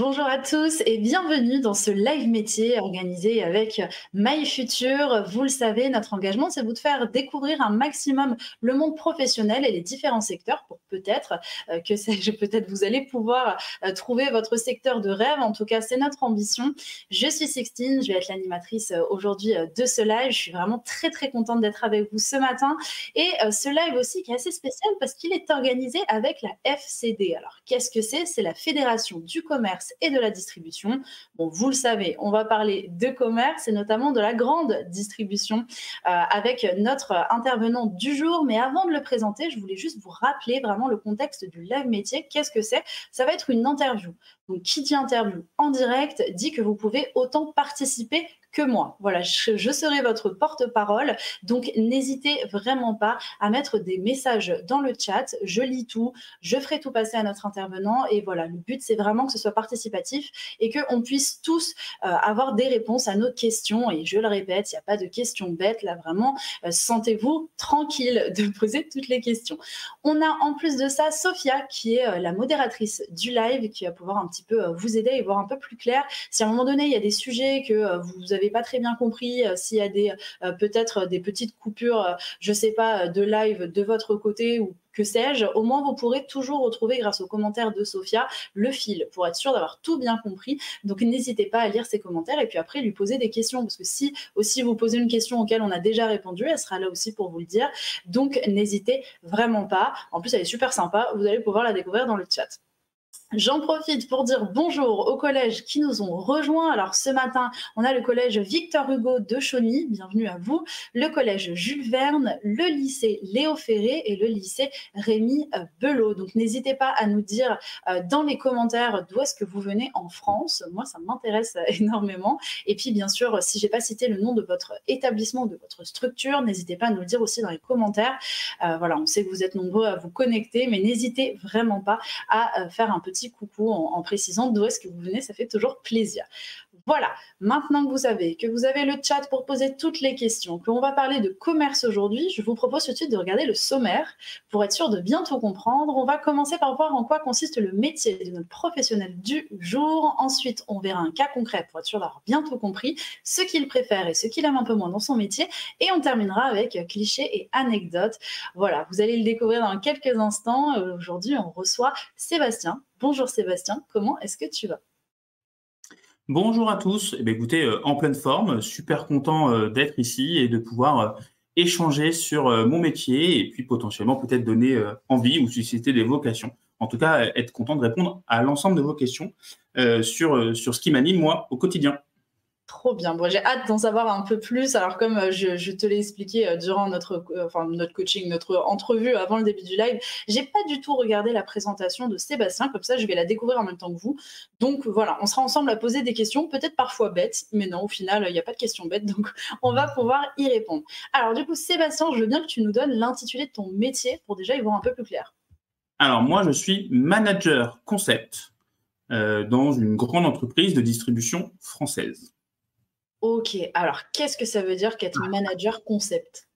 Bonjour à tous et bienvenue dans ce live métier organisé avec MyFuture. Vous le savez, notre engagement, c'est vous de faire découvrir un maximum le monde professionnel et les différents secteurs pour peut-être, que sais-je, peut-être vous allez pouvoir trouver votre secteur de rêve. En tout cas, c'est notre ambition. Je suis Sixtine, je vais être l'animatrice aujourd'hui de ce live. Je suis vraiment très très contente d'être avec vous ce matin. Et ce live aussi qui est assez spécial parce qu'il est organisé avec la FCD. Alors, qu'est-ce que c'est? C'est la Fédération du commerce et de la distribution. Bon, vous le savez, on va parler de commerce et notamment de la grande distribution avec notre intervenant du jour. Mais avant de le présenter, je voulais juste vous rappeler vraiment le contexte du live métier. Qu'est-ce que c'est? Ça va être une interview. Donc, qui dit interview en direct dit que vous pouvez autant participer que moi. Voilà, je serai votre porte-parole. Donc, n'hésitez vraiment pas à mettre des messages dans le chat. Je lis tout, je ferai tout passer à notre intervenant. Et voilà, le but, c'est vraiment que ce soit participatif et qu'on puisse tous avoir des réponses à nos questions. Et je le répète, il n'y a pas de questions bêtes. Là, vraiment, sentez-vous tranquille de poser toutes les questions. On a en plus de ça Sophia, qui est la modératrice du live, qui va pouvoir un petit peu vous aider et voir un peu plus clair. Si à un moment donné, il y a des sujets que vous n'avez pas très bien compris, s'il y a des peut-être des petites coupures, je sais pas, de live de votre côté ou que sais-je, au moins vous pourrez toujours retrouver grâce aux commentaires de Sophia le fil pour être sûr d'avoir tout bien compris. Donc n'hésitez pas à lire ses commentaires et puis après lui poser des questions parce que si aussi vous posez une question auquel on a déjà répondu, elle sera là aussi pour vous le dire. Donc n'hésitez vraiment pas. En plus elle est super sympa, vous allez pouvoir la découvrir dans le chat. J'en profite pour dire bonjour aux collèges qui nous ont rejoints. Alors ce matin, on a le collège Victor Hugo de Chauny, bienvenue à vous, le collège Jules Verne, le lycée Léo Ferré et le lycée Rémi Belot. Donc n'hésitez pas à nous dire dans les commentaires d'où est-ce que vous venez en France. Moi, ça m'intéresse énormément. Et puis bien sûr, si j'ai pas cité le nom de votre établissement, de votre structure, n'hésitez pas à nous le dire aussi dans les commentaires. Voilà, on sait que vous êtes nombreux à vous connecter, mais n'hésitez vraiment pas à faire un petit coucou en précisant d'où est-ce que vous venez, ça fait toujours plaisir. Voilà, maintenant que vous savez que vous avez le chat pour poser toutes les questions, qu'on va parler de commerce aujourd'hui, je vous propose tout de suite de regarder le sommaire pour être sûr de bien tout comprendre. On va commencer par voir en quoi consiste le métier de notre professionnel du jour. Ensuite, on verra un cas concret pour être sûr d'avoir bien tout compris, ce qu'il préfère et ce qu'il aime un peu moins dans son métier. Et on terminera avec clichés et anecdotes. Voilà, vous allez le découvrir dans quelques instants. Aujourd'hui, on reçoit Sébastien. Bonjour Sébastien, comment est-ce que tu vas? Bonjour à tous. Eh bien, écoutez, en pleine forme, super content d'être ici et de pouvoir échanger sur mon métier et puis potentiellement peut-être donner envie ou susciter des vocations. En tout cas, être content de répondre à l'ensemble de vos questions sur ce qui m'anime moi au quotidien. Trop bien. Bon, j'ai hâte d'en savoir un peu plus. Alors, comme je te l'ai expliqué durant notre coaching, notre entrevue avant le début du live, j'ai pas du tout regardé la présentation de Sébastien. Comme ça, je vais la découvrir en même temps que vous. Donc, voilà, on sera ensemble à poser des questions, peut-être parfois bêtes, mais non, au final, il n'y a pas de questions bêtes. Donc, on va pouvoir y répondre. Alors, du coup, Sébastien, je veux bien que tu nous donnes l'intitulé de ton métier pour déjà y voir un peu plus clair. Alors moi, je suis manager concept dans une grande entreprise de distribution française. Ok, alors qu'est-ce que ça veut dire qu'être manager concept?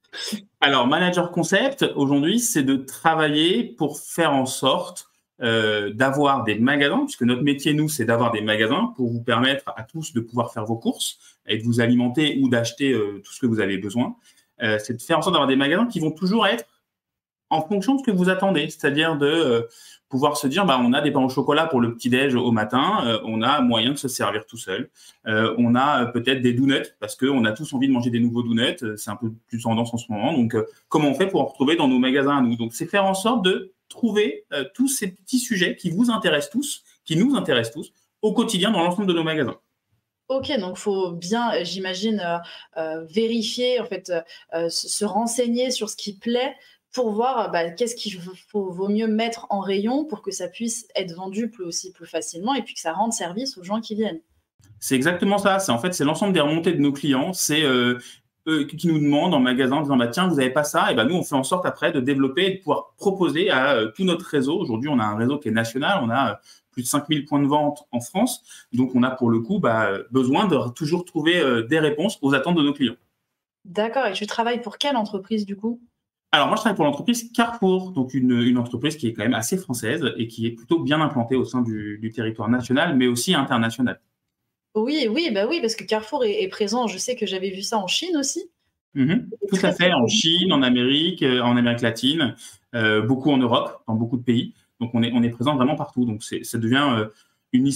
Alors, manager concept, aujourd'hui, c'est de travailler pour faire en sorte d'avoir des magasins, puisque notre métier, nous, c'est d'avoir des magasins pour vous permettre à tous de pouvoir faire vos courses et de vous alimenter ou d'acheter tout ce que vous avez besoin. C'est de faire en sorte d'avoir des magasins qui vont toujours être en fonction de ce que vous attendez, c'est-à-dire de pouvoir se dire, bah, on a des pains au chocolat pour le petit-déj au matin, on a moyen de se servir tout seul, on a peut-être des donuts, parce qu'on a tous envie de manger des nouveaux donuts, c'est un peu plus tendance en ce moment, donc comment on fait pour en retrouver dans nos magasins à nous? Donc c'est faire en sorte de trouver tous ces petits sujets qui vous intéressent tous, qui nous intéressent tous, au quotidien dans l'ensemble de nos magasins. Ok, donc faut bien, j'imagine, vérifier, en fait, se renseigner sur ce qui plaît pour voir bah, qu'est-ce qu'il vaut mieux mettre en rayon pour que ça puisse être vendu plus facilement et puis que ça rende service aux gens qui viennent. C'est exactement ça. C'est l'ensemble des remontées de nos clients. C'est eux qui nous demandent en magasin en disant bah, tiens, vous n'avez pas ça. Et ben, nous, on fait en sorte après de développer et de pouvoir proposer à tout notre réseau. Aujourd'hui, on a un réseau qui est national. On a plus de 5000 points de vente en France. Donc, on a pour le coup besoin de toujours trouver des réponses aux attentes de nos clients. D'accord, et tu travailles pour quelle entreprise du coup? Alors, moi, je travaille pour l'entreprise Carrefour, donc une entreprise qui est quand même assez française et qui est plutôt bien implantée au sein du territoire national, mais aussi international. Oui, oui, bah oui, parce que Carrefour est présent. Je sais que j'avais vu ça en Chine aussi. Tout à Très, très fait, en connu. Chine, en Amérique latine, beaucoup en Europe, dans beaucoup de pays. Donc, on est présent vraiment partout. Donc, ça devient une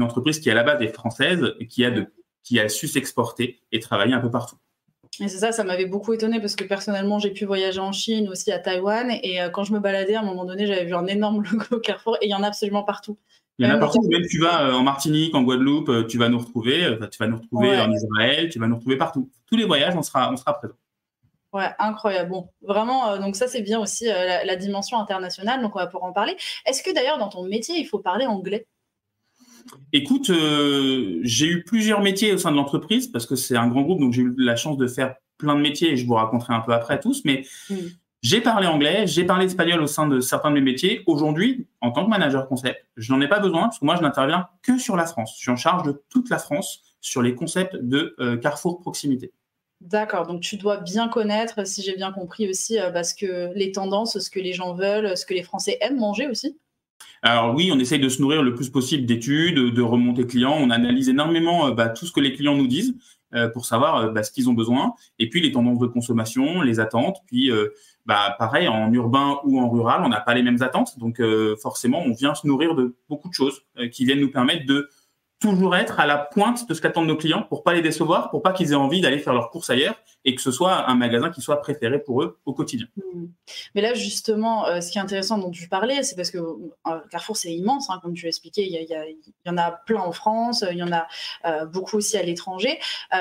entreprise qui, à la base, est française et qui a su s'exporter et travailler un peu partout. Et c'est ça, ça m'avait beaucoup étonnée parce que personnellement, j'ai pu voyager en Chine, aussi à Taïwan. Et quand je me baladais, à un moment donné, j'avais vu un énorme logo Carrefour et il y en a absolument partout. Il y en a Même des partout, cafés. même tu vas en Martinique, en Guadeloupe, tu vas nous retrouver, tu vas nous retrouver Ouais, en Israël, tu vas nous retrouver partout. Tous les voyages, on sera présent. ouais, incroyable. Bon, vraiment, donc ça, c'est bien aussi la dimension internationale. Donc, on va pouvoir en parler. Est-ce que d'ailleurs, dans ton métier, il faut parler anglais? Écoute, j'ai eu plusieurs métiers au sein de l'entreprise parce que c'est un grand groupe, donc j'ai eu la chance de faire plein de métiers et je vous raconterai un peu après tous. Mais Mm. j'ai parlé anglais, j'ai parlé espagnol au sein de certains de mes métiers. Aujourd'hui, en tant que manager concept, je n'en ai pas besoin parce que moi, je n'interviens que sur la France. Je suis en charge de toute la France sur les concepts de Carrefour Proximité. D'accord, donc tu dois bien connaître, si j'ai bien compris aussi, parce que les tendances, ce que les gens veulent, ce que les Français aiment manger aussi. Alors oui, on essaye de se nourrir le plus possible d'études, de remontées clients. On analyse énormément tout ce que les clients nous disent pour savoir ce qu'ils ont besoin. Et puis les tendances de consommation, les attentes. Puis pareil, en urbain ou en rural, on n'a pas les mêmes attentes. Donc forcément, on vient se nourrir de beaucoup de choses qui viennent nous permettre de toujours être à la pointe de ce qu'attendent nos clients pour pas les décevoir, pour pas qu'ils aient envie d'aller faire leurs courses ailleurs et que ce soit un magasin qui soit préféré pour eux au quotidien. Mmh. Mais là, justement, ce qui est intéressant dont tu parlais, c'est parce que Carrefour, c'est immense, hein, comme tu l'as expliqué. Il y en a plein en France, il y en a beaucoup aussi à l'étranger.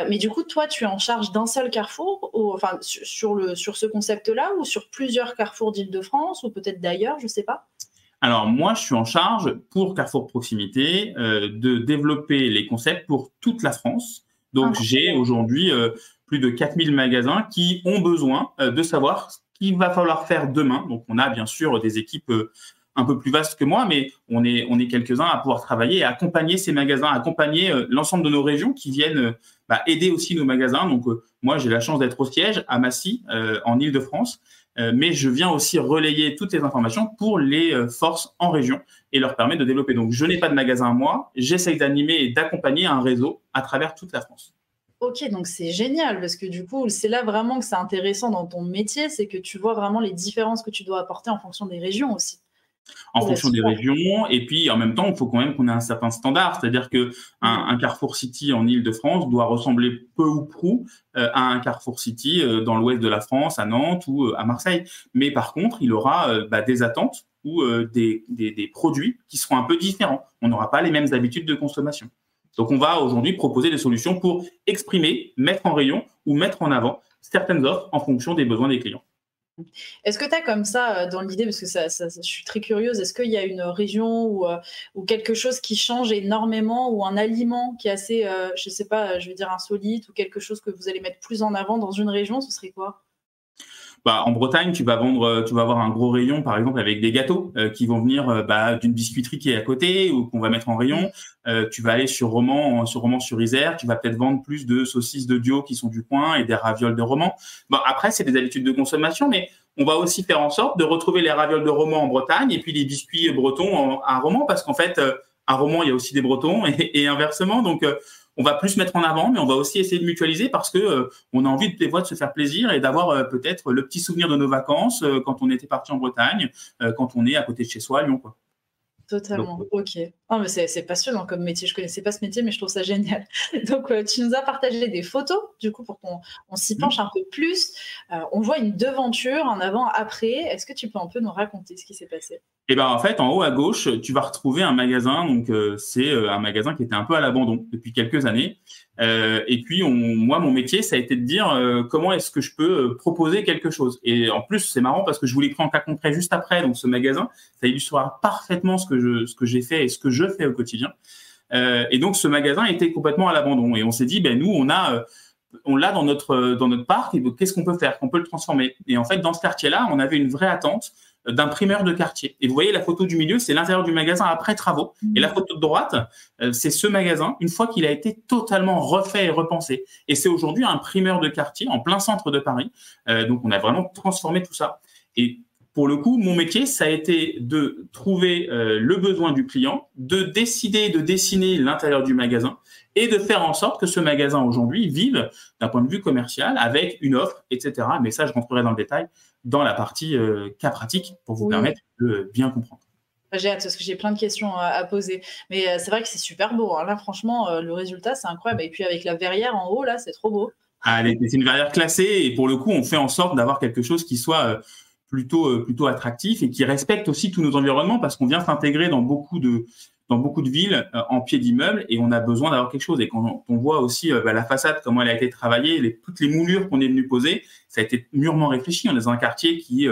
Mais du coup, toi, tu es en charge d'un seul Carrefour, enfin, sur ce concept-là, ou sur plusieurs Carrefours d'Île-de-France, ou peut-être d'ailleurs, je ne sais pas. Alors moi, je suis en charge pour Carrefour Proximité de développer les concepts pour toute la France. Donc j'ai Incroyable. aujourd'hui plus de 4000 magasins qui ont besoin de savoir ce qu'il va falloir faire demain. Donc on a bien sûr des équipes un peu plus vastes que moi, mais on est quelques-uns à pouvoir travailler et accompagner ces magasins, accompagner l'ensemble de nos régions qui viennent aider aussi nos magasins. Donc moi, j'ai la chance d'être au siège à Massy, en Île-de-France. Mais je viens aussi relayer toutes les informations pour les forces en région et leur permettre de développer. Donc, je n'ai pas de magasin à moi, j'essaye d'animer et d'accompagner un réseau à travers toute la France. Ok, donc c'est génial parce que du coup, c'est là vraiment que c'est intéressant dans ton métier, c'est que tu vois vraiment les différences que tu dois apporter en fonction des régions aussi. En C'est fonction des super. régions, et puis en même temps, il faut quand même qu'on ait un certain standard, c'est-à-dire que Mm. un Carrefour City en Île-de-France doit ressembler peu ou prou à un Carrefour City dans l'ouest de la France, à Nantes ou à Marseille. Mais par contre, il aura des attentes ou des produits qui seront un peu différents. On n'aura pas les mêmes habitudes de consommation. Donc, on va aujourd'hui proposer des solutions pour exprimer, mettre en rayon ou mettre en avant certaines offres en fonction des besoins des clients. Est-ce que tu as comme ça dans l'idée, parce que je suis très curieuse, est-ce qu'il y a une région ou quelque chose qui change énormément ou un aliment qui est assez, je sais pas, je veux dire insolite ou quelque chose que vous allez mettre plus en avant dans une région, ce serait quoi? En Bretagne, tu vas avoir un gros rayon, par exemple, avec des gâteaux qui vont venir d'une biscuiterie qui est à côté ou qu'on va mettre en rayon. Tu vas aller sur Romans-sur-Isère, tu vas peut-être vendre plus de saucisses de Dio qui sont du coin et des ravioles de Romans. Après, c'est des habitudes de consommation, mais on va aussi faire en sorte de retrouver les ravioles de Romans en Bretagne et puis les biscuits bretons à Romans, parce qu'en fait, à Romans, il y a aussi des Bretons et inversement. Donc, on va plus mettre en avant, mais on va aussi essayer de mutualiser parce que on a envie des fois de se faire plaisir et d'avoir peut-être le petit souvenir de nos vacances quand on était parti en Bretagne, quand on est à côté de chez soi à Lyon, quoi. Donc, Totalement, ok. Oh, mais c'est passionnant comme métier. Je connaissais pas ce métier, mais je trouve ça génial. Donc, tu nous as partagé des photos, du coup, pour qu'on s'y penche un peu plus. On voit une devanture, un avant-après. Est-ce que tu peux un peu nous raconter ce qui s'est passé? Et en fait, en haut à gauche, tu vas retrouver un magasin. Donc, c'est un magasin qui était un peu à l'abandon depuis quelques années. Et puis, moi, mon métier, ça a été de dire comment est-ce que je peux proposer quelque chose. Et en plus, c'est marrant parce que je vous l'ai pris en cas concret juste après. Donc, ce magasin, ça illustrera parfaitement ce que j'ai fait et ce que je fais au quotidien. Et donc, ce magasin était complètement à l'abandon. Et on s'est dit, nous, on l'a dans notre parc. Et qu'est-ce qu'on peut faire? Qu'on peut le transformer. Et en fait, dans ce quartier-là, on avait une vraie attente d'imprimeur de quartier. Et vous voyez, la photo du milieu, c'est l'intérieur du magasin après travaux. Et la photo de droite, c'est ce magasin, une fois qu'il a été totalement refait et repensé. Et c'est aujourd'hui un imprimeur de quartier en plein centre de Paris. Donc, on a vraiment transformé tout ça. Et pour le coup, mon métier, ça a été de trouver le besoin du client, de décider de dessiner l'intérieur du magasin et de faire en sorte que ce magasin aujourd'hui vive d'un point de vue commercial avec une offre, etc. Mais ça, je rentrerai dans le détail dans la partie cas pratique pour vous permettre de bien comprendre. J'ai hâte parce que j'ai plein de questions à poser. Mais c'est vrai que c'est super beau. Hein. Là, franchement, le résultat, c'est incroyable. Et puis avec la verrière en haut, là, c'est trop beau. C'est une verrière classée et pour le coup, on fait en sorte d'avoir quelque chose qui soit plutôt attractif et qui respecte aussi tous nos environnements parce qu'on vient s'intégrer dans beaucoup de villes en pied d'immeuble et on a besoin d'avoir quelque chose. Et quand on voit aussi la façade, comment elle a été travaillée, toutes les moulures qu'on est venu poser, ça a été mûrement réfléchi. On est dans un quartier qui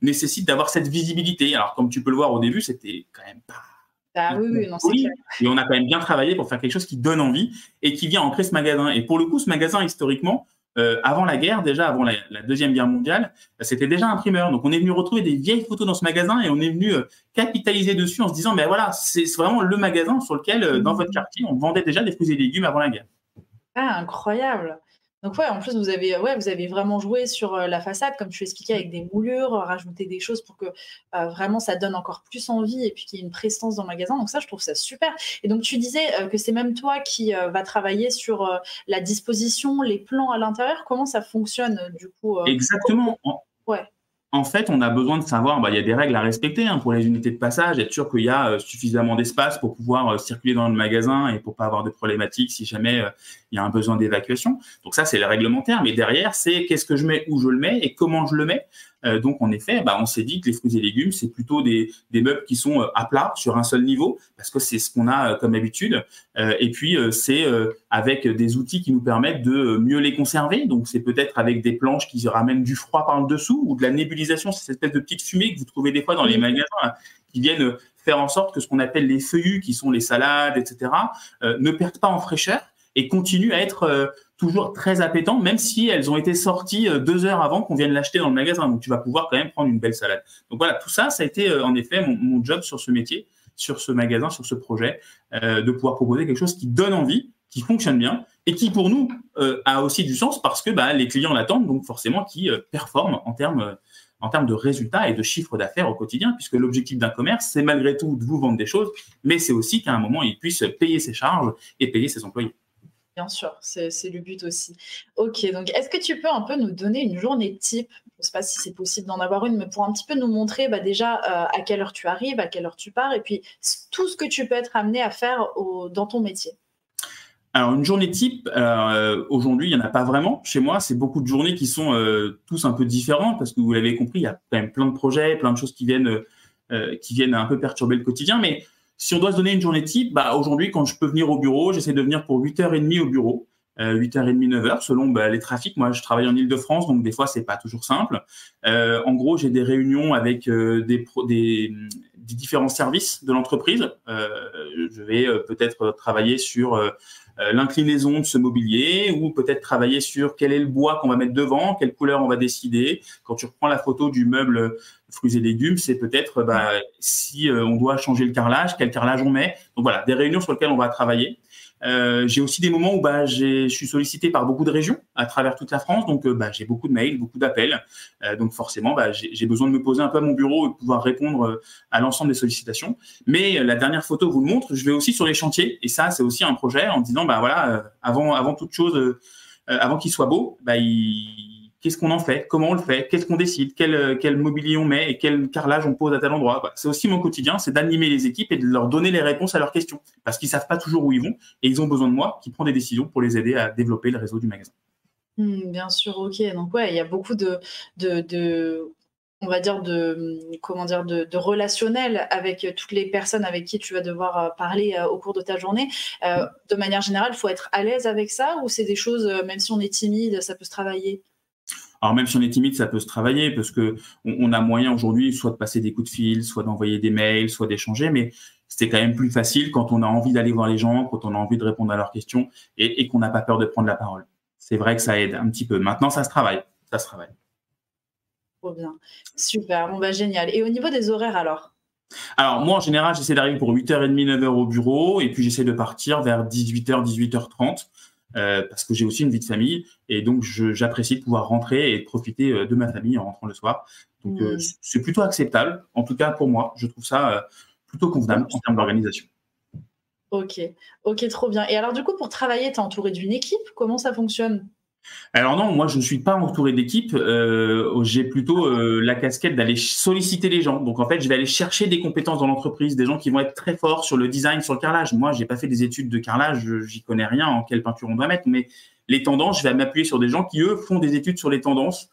nécessite d'avoir cette visibilité. Alors, comme tu peux le voir au début, c'était quand même pas... Oui, non, c'est clair. Et on a quand même bien travaillé pour faire quelque chose qui donne envie et qui vient ancrer ce magasin. Et pour le coup, ce magasin, historiquement, avant la guerre, déjà avant la Deuxième Guerre mondiale, c'était déjà imprimeur. Donc, on est venu retrouver des vieilles photos dans ce magasin et on est venu capitaliser dessus en se disant, ben voilà, c'est vraiment le magasin sur lequel, dans votre quartier, on vendait déjà des fruits et légumes avant la guerre. Ah, incroyable. Donc en plus, vous avez vraiment joué sur la façade, comme tu expliquais, avec des moulures, rajouter des choses pour que vraiment ça donne encore plus envie et puis qu'il y ait une prestance dans le magasin. Donc ça, je trouve ça super. Et donc, tu disais que c'est même toi qui va travailler sur la disposition, les plans à l'intérieur. Comment ça fonctionne du coup Exactement. Ouais. En fait, on a besoin de savoir, il y a des règles à respecter pour les unités de passage, être sûr qu'il y a suffisamment d'espace pour pouvoir circuler dans le magasin et pour pas avoir de problématiques si jamais il y a un besoin d'évacuation. Donc ça, c'est le réglementaire. Mais derrière, c'est qu'est-ce que je mets, où je le mets et comment je le mets. Donc, en effet, on s'est dit que les fruits et légumes, c'est plutôt des meubles qui sont à plat, sur un seul niveau, parce que c'est ce qu'on a comme habitude. Et puis, c'est avec des outils qui nous permettent de mieux les conserver. Donc, c'est peut-être avec des planches qui ramènent du froid par le dessous ou de la nébulisation, c'est cette espèce de petite fumée que vous trouvez des fois dans les magasins, qui viennent faire en sorte que ce qu'on appelle les feuillus, qui sont les salades, etc., ne perdent pas en fraîcheur et continuent à être toujours très appétants, même si elles ont été sorties 2 heures avant qu'on vienne l'acheter dans le magasin. Donc, tu vas pouvoir quand même prendre une belle salade. Donc, voilà, tout ça, ça a été en effet mon job sur ce métier, sur ce magasin, sur ce projet, de pouvoir proposer quelque chose qui donne envie, qui fonctionne bien et qui, pour nous, a aussi du sens parce que les clients l'attendent, donc forcément qui performent en termes de résultats et de chiffre d'affaires au quotidien, puisque l'objectif d'un commerce, c'est malgré tout de vous vendre des choses, mais c'est aussi qu'à un moment, il puisse payer ses charges et payer ses employés. Bien sûr, c'est le but aussi. Ok, donc est-ce que tu peux un peu nous donner une journée type? Je ne sais pas si c'est possible d'en avoir une, mais pour un petit peu nous montrer déjà à quelle heure tu arrives, à quelle heure tu pars, et puis tout ce que tu peux être amené à faire dans ton métier. Alors, une journée type, aujourd'hui, il n'y en a pas vraiment. Chez moi, c'est beaucoup de journées qui sont tous un peu différentes parce que vous l'avez compris, il y a quand même plein de projets, plein de choses qui viennent un peu perturber le quotidien. Mais si on doit se donner une journée type, aujourd'hui, quand je peux venir au bureau, j'essaie de venir pour 8h30 au bureau, 8h30, 9h, selon les trafics. Moi, je travaille en Île-de-France, donc des fois, c'est pas toujours simple. En gros, j'ai des réunions avec des différents services de l'entreprise. Je vais peut-être travailler sur l'inclinaison de ce mobilier ou peut-être travailler sur quel est le bois qu'on va mettre devant, quelle couleur on va décider. Quand tu reprends la photo du meuble fruits et légumes, c'est peut-être si on doit changer le carrelage, quel carrelage on met. Donc voilà, des réunions sur lesquelles on va travailler. J'ai aussi des moments où je suis sollicité par beaucoup de régions à travers toute la France, donc j'ai beaucoup de mails, beaucoup d'appels, donc forcément j'ai besoin de me poser un peu à mon bureau et de pouvoir répondre à l'ensemble des sollicitations. Mais la dernière photo vous le montre, je vais aussi sur les chantiers et ça c'est aussi un projet en disant avant toute chose, avant qu'il soit beau, qu'est-ce qu'on en fait, comment on le fait, qu'est-ce qu'on décide, quel mobilier on met et quel carrelage on pose à tel endroit. C'est aussi mon quotidien, c'est d'animer les équipes et de leur donner les réponses à leurs questions parce qu'ils savent pas toujours où ils vont et ils ont besoin de moi qui prends des décisions pour les aider à développer le réseau du magasin. Bien sûr, ok. Donc il y a beaucoup on va dire de relationnel avec toutes les personnes avec qui tu vas devoir parler au cours de ta journée. De manière générale, il faut être à l'aise avec ça ou c'est des choses, même si on est timide, ça peut se travailler? Alors même si on est timide, ça peut se travailler parce que on a moyen aujourd'hui soit de passer des coups de fil, soit d'envoyer des mails, soit d'échanger, mais c'est quand même plus facile quand on a envie d'aller voir les gens, quand on a envie de répondre à leurs questions et qu'on n'a pas peur de prendre la parole. C'est vrai que ça aide un petit peu. Maintenant, ça se travaille. Trop bien. Super, bon bah génial. Et au niveau des horaires alors? Alors moi, en général, j'essaie d'arriver pour 8h30, 9h au bureau et puis j'essaie de partir vers 18h, 18h30 parce que j'ai aussi une vie de famille et donc j'apprécie de pouvoir rentrer et de profiter de ma famille en rentrant le soir. Donc Mmh. c'est plutôt acceptable, en tout cas pour moi. Je trouve ça plutôt convenable en termes d'organisation. OK. OK, trop bien. Et alors du coup, pour travailler, tu es entouré d'une équipe? Comment ça fonctionne? Alors non, moi je ne suis pas entouré d'équipe. J'ai plutôt la casquette d'aller solliciter les gens. Donc en fait, je vais aller chercher des compétences dans l'entreprise, des gens qui vont être très forts sur le design, sur le carrelage. Moi, j'ai pas fait des études de carrelage, j'y connais rien en quelle peinture on doit mettre, mais les tendances, je vais m'appuyer sur des gens qui eux font des études sur les tendances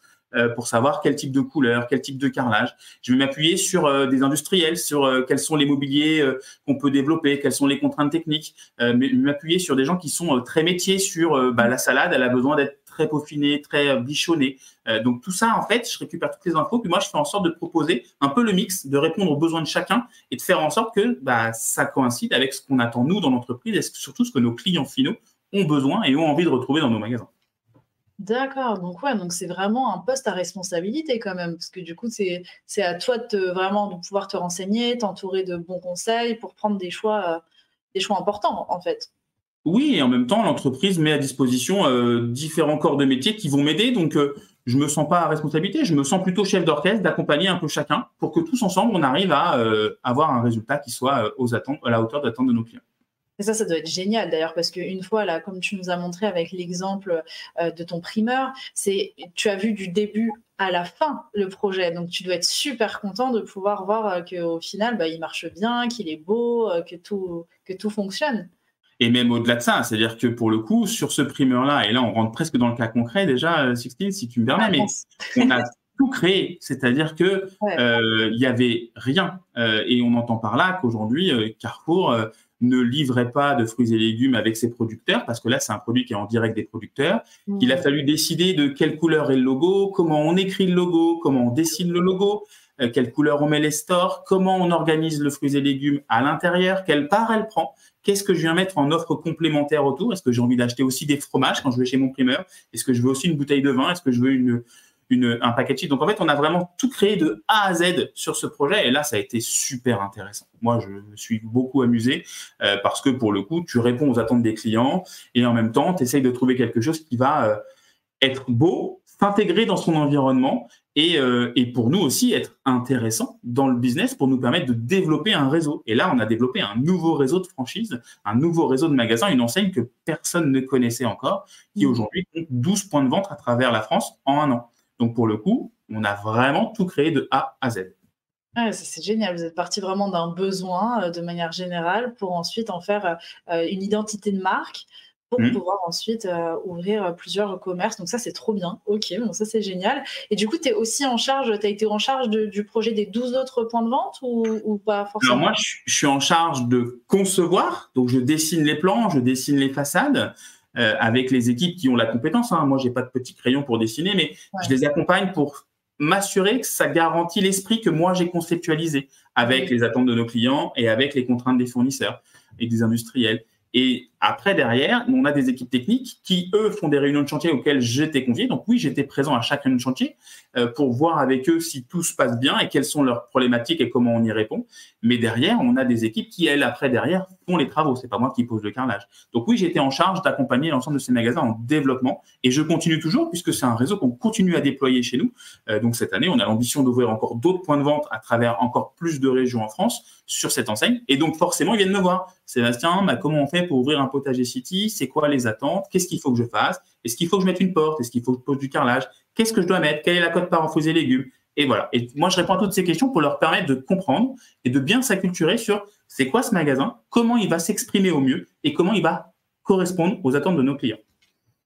pour savoir quel type de couleur, quel type de carrelage. Je vais m'appuyer sur des industriels, sur quels sont les mobiliers qu'on peut développer, quelles sont les contraintes techniques. M'appuyer sur des gens qui sont très métiers sur la salade, elle a besoin d'être très peaufinée, très bichonnée. Donc tout ça, en fait, je récupère toutes les infos, puis moi, je fais en sorte de proposer un peu le mix, de répondre aux besoins de chacun et de faire en sorte que ça coïncide avec ce qu'on attend nous dans l'entreprise et surtout ce que nos clients finaux ont besoin et ont envie de retrouver dans nos magasins. D'accord, donc ouais, donc c'est vraiment un poste à responsabilité quand même, parce que du coup, c'est à toi vraiment de pouvoir te renseigner, t'entourer de bons conseils pour prendre des choix importants, en fait. Oui, et en même temps, l'entreprise met à disposition différents corps de métier qui vont m'aider. Donc, je me sens pas à responsabilité, je me sens plutôt chef d'orchestre d'accompagner un peu chacun pour que tous ensemble, on arrive à avoir un résultat qui soit aux attentes, à la hauteur d'attente de nos clients. Et ça doit être génial d'ailleurs, parce qu'une fois, là, comme tu nous as montré avec l'exemple de ton primeur, tu as vu du début à la fin le projet. Donc, tu dois être super content de pouvoir voir qu'au final, bah, il marche bien, qu'il est beau, que tout fonctionne. Et même au-delà de ça, c'est-à-dire que pour le coup, sur ce primeur-là, et là, on rentre presque dans le cas concret déjà, Sixtine, si tu me permets, Ah, mais mince. on a tout créé, c'est-à-dire que Ouais. il y avait rien, et on entend par là qu'aujourd'hui, Carrefour ne livrait pas de fruits et légumes avec ses producteurs, parce que là, c'est un produit qui est en direct des producteurs, qu'il a Mmh. fallu décider de quelle couleur est le logo, comment on écrit le logo, comment on dessine le logo, quelle couleur on met les stores, comment on organise le fruits et légumes à l'intérieur, quelle part elle prend. Qu'est-ce que je viens mettre en offre complémentaire autour? Est-ce que j'ai envie d'acheter aussi des fromages quand je vais chez mon primeur? Est-ce que je veux aussi une bouteille de vin? Est-ce que je veux un paquet de chips? Donc en fait, on a vraiment tout créé de A à Z sur ce projet. Et là, ça a été super intéressant. Moi, je me suis beaucoup amusé parce que pour le coup, tu réponds aux attentes des clients et en même temps, tu essayes de trouver quelque chose qui va être beau, s'intégrer dans son environnement et pour nous aussi être intéressant dans le business pour nous permettre de développer un réseau. Et là, on a développé un nouveau réseau de franchise, un nouveau réseau de magasins, une enseigne que personne ne connaissait encore, qui Mmh. aujourd'hui compte 12 points de vente à travers la France en un an. Donc pour le coup, on a vraiment tout créé de A à Z. Ouais, ça, c'est génial. Vous êtes parti vraiment d'un besoin, de manière générale pour ensuite en faire, une identité de marque pour Mmh. pouvoir ensuite, ouvrir, plusieurs commerces. Donc ça, c'est trop bien. OK, bon ça, c'est génial. Et du coup, tu es aussi en charge tu as été en charge du projet des 12 autres points de vente ou pas Alors moi, forcément? je suis en charge de concevoir, donc je dessine les plans, je dessine les façades avec les équipes qui ont la compétence. Hein. Moi, j'ai pas de petits crayons pour dessiner, mais je Ouais. les accompagne pour m'assurer que ça garantit l'esprit que moi j'ai conceptualisé avec Mmh. les attentes de nos clients et avec les contraintes des fournisseurs et des industriels. Et après, derrière, on a des équipes techniques qui, eux, font des réunions de chantier auxquelles j'étais convié. Donc oui, j'étais présent à chaque réunion de chantier pour voir avec eux si tout se passe bien et quelles sont leurs problématiques et comment on y répond. Mais derrière, on a des équipes qui, elles, après, derrière, font les travaux. C'est pas moi qui pose le carrelage. Donc oui, j'étais en charge d'accompagner l'ensemble de ces magasins en développement et je continue toujours puisque c'est un réseau qu'on continue à déployer chez nous. Donc cette année, on a l'ambition d'ouvrir encore d'autres points de vente à travers encore plus de régions en France sur cette enseigne. Et donc forcément, ils viennent me voir. Sébastien, comment on fait pour ouvrir un potager city? C'est quoi les attentes? Qu'est-ce qu'il faut que je fasse? Est-ce qu'il faut que je mette une porte? Est-ce qu'il faut que je pose du carrelage? Qu'est-ce que je dois mettre? Quelle est la cote-part en fruits et légumes? Et voilà. Et moi, je réponds à toutes ces questions pour leur permettre de comprendre et de bien s'acculturer sur c'est quoi ce magasin, comment il va s'exprimer au mieux et comment il va correspondre aux attentes de nos clients.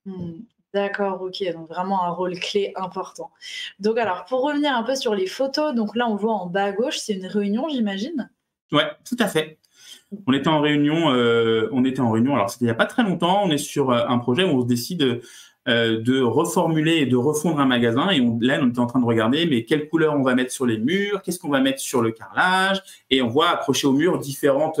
Mmh. D'accord, OK, donc vraiment un rôle clé important. Donc alors, pour revenir un peu sur les photos, donc là, on voit en bas à gauche, c'est une réunion, j'imagine? Ouais, tout à fait. On était en réunion. Alors c'était il y a pas très longtemps. On est sur un projet où on se décide de reformuler et de refondre un magasin. Et là, on était en train de regarder, mais quelle couleur on va mettre sur les murs, qu'est-ce qu'on va mettre sur le carrelage. Et on voit accrocher au mur différentes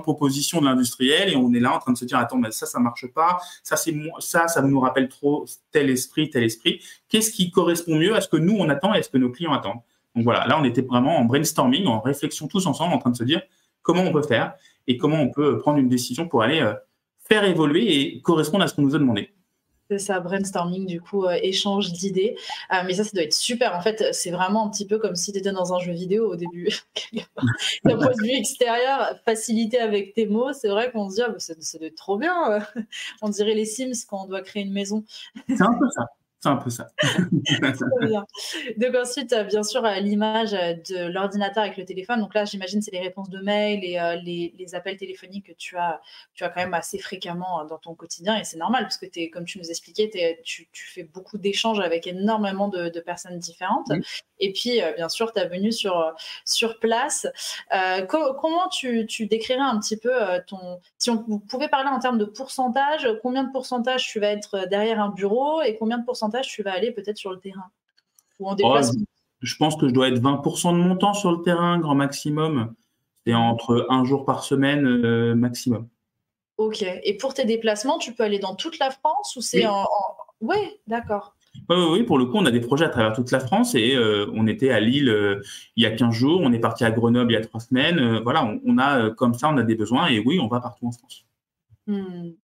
propositions de l'industriel. Et on est là en train de se dire, attends, mais ça marche pas. Ça nous rappelle trop tel esprit, tel esprit. Qu'est-ce qui correspond mieux à ce que nous, on attend et à ce que nos clients attendent? Donc voilà, là, on était vraiment en brainstorming, en réflexion tous ensemble, en train de se dire comment on peut faire et comment on peut prendre une décision pour aller faire évoluer et correspondre à ce qu'on nous a demandé. C'est ça, brainstorming, du coup, échange d'idées. Mais ça doit être super. En fait, c'est vraiment un petit peu comme si tu étais dans un jeu vidéo au début. D'un point de vue extérieur, facilité avec tes mots, c'est vrai qu'on se dit, ah, bah, ça doit être trop bien. On dirait les Sims quand on doit créer une maison. C'est un peu ça. C'est un peu ça. Très bien. Donc ensuite, bien sûr, l'image de l'ordinateur avec le téléphone. Donc là, j'imagine, c'est les réponses de mails et les appels téléphoniques que tu as quand même assez fréquemment dans ton quotidien. Et c'est normal parce que, comme tu nous expliquais, tu fais beaucoup d'échanges avec énormément de personnes différentes. Oui. Et puis, bien sûr, ta venue sur place. Comment tu décrirais un petit peu si on pouvait parler en termes de pourcentage, combien de pourcentage tu vas être derrière un bureau et combien de pourcentage tu vas aller peut-être sur le terrain ou en déplacement? Je pense que je dois être 20% de mon temps sur le terrain, grand maximum. C'est entre un jour par semaine maximum. Ok. Et pour tes déplacements, tu peux aller dans toute la France ou c'est Oui, d'accord. Oui, pour le coup, on a des projets à travers toute la France et on était à Lille il y a 15 jours, on est parti à Grenoble il y a 3 semaines. Voilà, on a comme ça, on a des besoins et oui, on va partout en France.